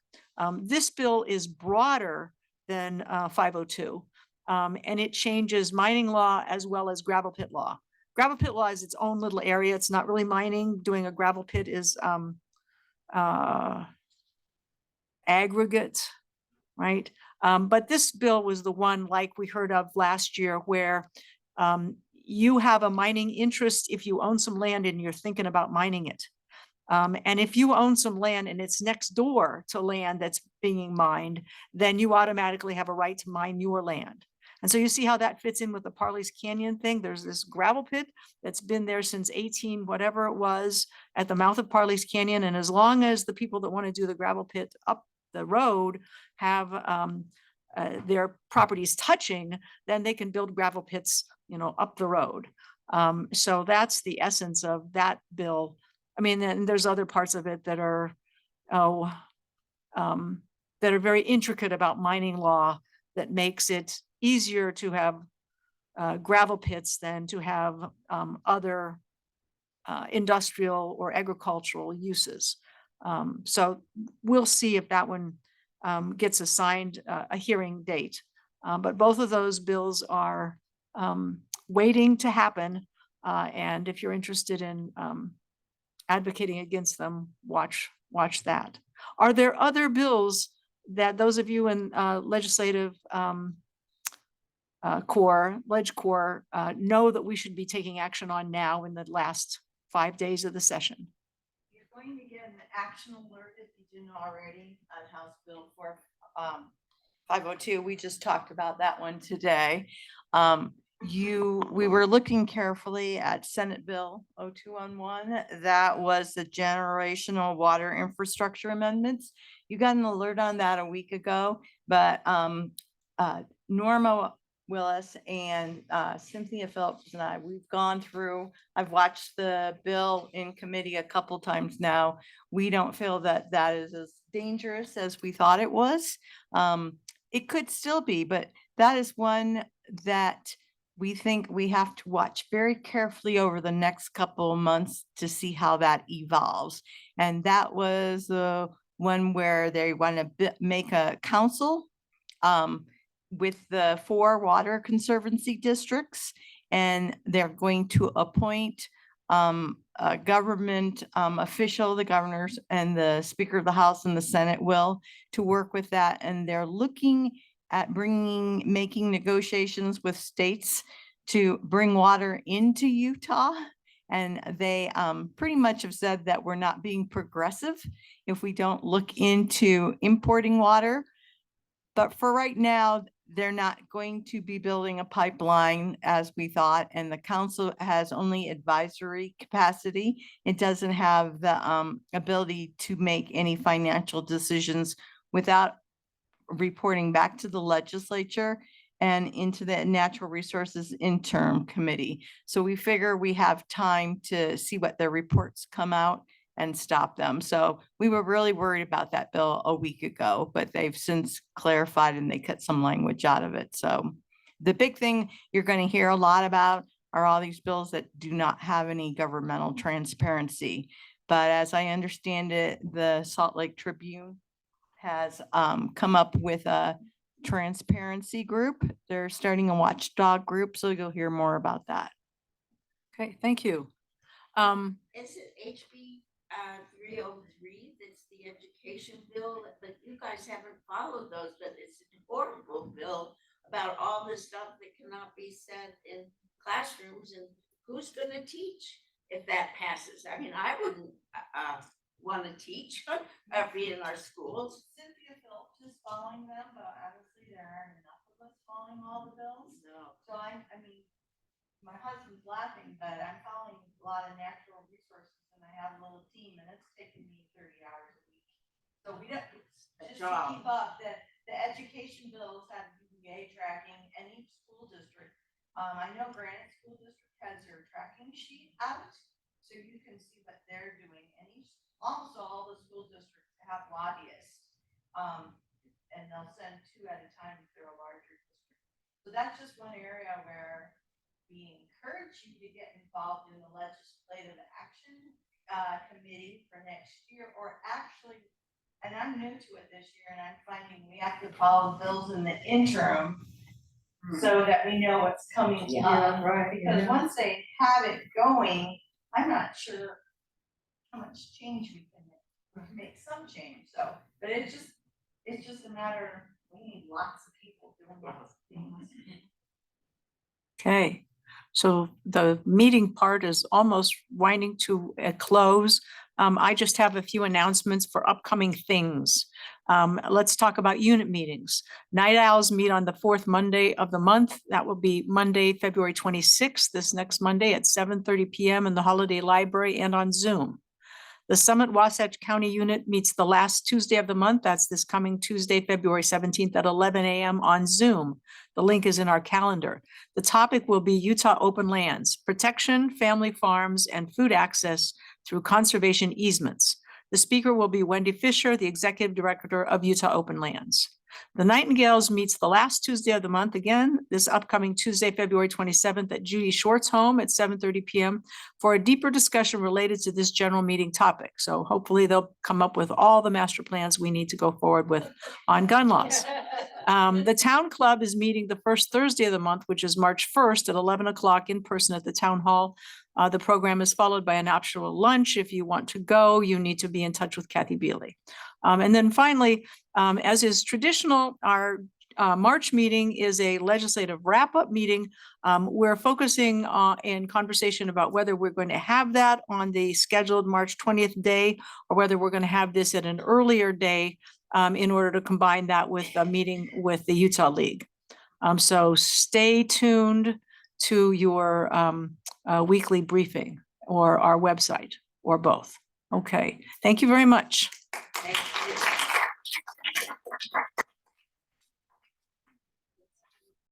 This bill is broader than 502, and it changes mining law as well as gravel pit law. Gravel pit law is its own little area. It's not really mining. Doing a gravel pit is aggregate, right? But this bill was the one like we heard of last year where you have a mining interest if you own some land and you're thinking about mining it. And if you own some land and it's next door to land that's being mined, then you automatically have a right to mine your land. And so you see how that fits in with the Parley's Canyon thing. There's this gravel pit that's been there since 18, whatever it was, at the mouth of Parley's Canyon. And as long as the people that want to do the gravel pit up the road have their properties touching, then they can build gravel pits, up the road. So that's the essence of that bill. I mean, and there's other parts of it that are, that are very intricate about mining law that makes it easier to have gravel pits than to have other industrial or agricultural uses. So we'll see if that one gets assigned a hearing date. But both of those bills are waiting to happen. And if you're interested in advocating against them, watch that. Are there other bills that those of you in legislative ledge core know that we should be taking action on now in the last 5 days of the session? You're going to get an action alert if you didn't already on House Bill 502. We just talked about that one today. We were looking carefully at Senate Bill 0211. That was the generational water infrastructure amendments. You got an alert on that a week ago, but Norma Willis and Cynthia Phillips and we've gone through, I've watched the bill in committee a couple times now. We don't feel that that is as dangerous as we thought it was. It could still be, but that is one that we think we have to watch very carefully over the next couple of months to see how that evolves. And that was the one where they want to make a council with the 4 water conservancy districts, and they're going to appoint a government official, the governors and the Speaker of the House and the Senate will, to work with that. And they're looking at making negotiations with states to bring water into Utah. And they pretty much have said that we're not being progressive if we don't look into importing water. But for right now, they're not going to be building a pipeline as we thought, and the council has only advisory capacity. It doesn't have the ability to make any financial decisions without reporting back to the legislature and into the Natural Resources Interim Committee. So we figure we have time to see what their reports come out and stop them. So we were really worried about that bill a week ago, but they've since clarified and they cut some language out of it. So the big thing you're going to hear a lot about are all these bills that do not have any governmental transparency. But as I understand it, the Salt Lake Tribune has come up with a transparency group. They're starting a watchdog group, so you'll hear more about that. Okay, thank you. Is it HB 303? That's the education bill, but you guys haven't followed those, but it's an horrible bill about all the stuff that cannot be said in classrooms, and who's going to teach if that passes? I mean, I wouldn't want to teach be in our schools. Cynthia Phillips is following them, but honestly, there aren't enough of us following all the bills. No. So I mean, my husband's laughing, but I'm following a lot of natural resources and I have a little team and it's taking me 30 hours a week. So we don't, just to keep up, the education bills have UVA tracking and each school district. I know Granite School District has their tracking sheet out, so you can see what they're doing. And also all the school districts have lobbyists. And they'll send 2 at a time if they're a larger district. So that's just one area where we encourage you to get involved in the legislative action committee for next year, or actually, and I'm new to it this year and I'm finding we have to follow bills in the interim so that we know what's coming up. right. Because once they have it going, I'm not sure how much change we can make. We can make some change, so, but it's just a matter, we need lots of people doing lots of things. Okay, so the meeting part is almost winding to a close. I just have a few announcements for upcoming things. Let's talk about unit meetings. Night Owls meet on the 4th Monday of the month. That will be Monday, February 26th, this next Monday at 7:30 p.m. in the Holiday Library and on Zoom. The Summit Wasatch County unit meets the last Tuesday of the month. That's this coming Tuesday, February 17th at 11 a.m. on Zoom. The link is in our calendar. The topic will be Utah open lands, protection, family farms, and food access through conservation easements. The speaker will be Wendy Fisher, the Executive Director of Utah Open Lands. The Nightingales meets the last Tuesday of the month, again, this upcoming Tuesday, February 27th at Judy Short's home at 7:30 p.m. for a deeper discussion related to this general meeting topic. So hopefully they'll come up with all the master plans we need to go forward with on gun laws. The Town Club is meeting the first Thursday of the month, which is March 1st at 11 o'clock in person at the Town Hall. The program is followed by an optional lunch. If you want to go, you need to be in touch with Kathy Bealey. And then finally, as is traditional, our March meeting is a legislative wrap-up meeting. We're focusing in conversation about whether we're going to have that on the scheduled March 20th day or whether we're going to have this at an earlier day in order to combine that with a meeting with the Utah League. So stay tuned to your weekly briefing or our website or both. Okay, thank you very much. Thank you.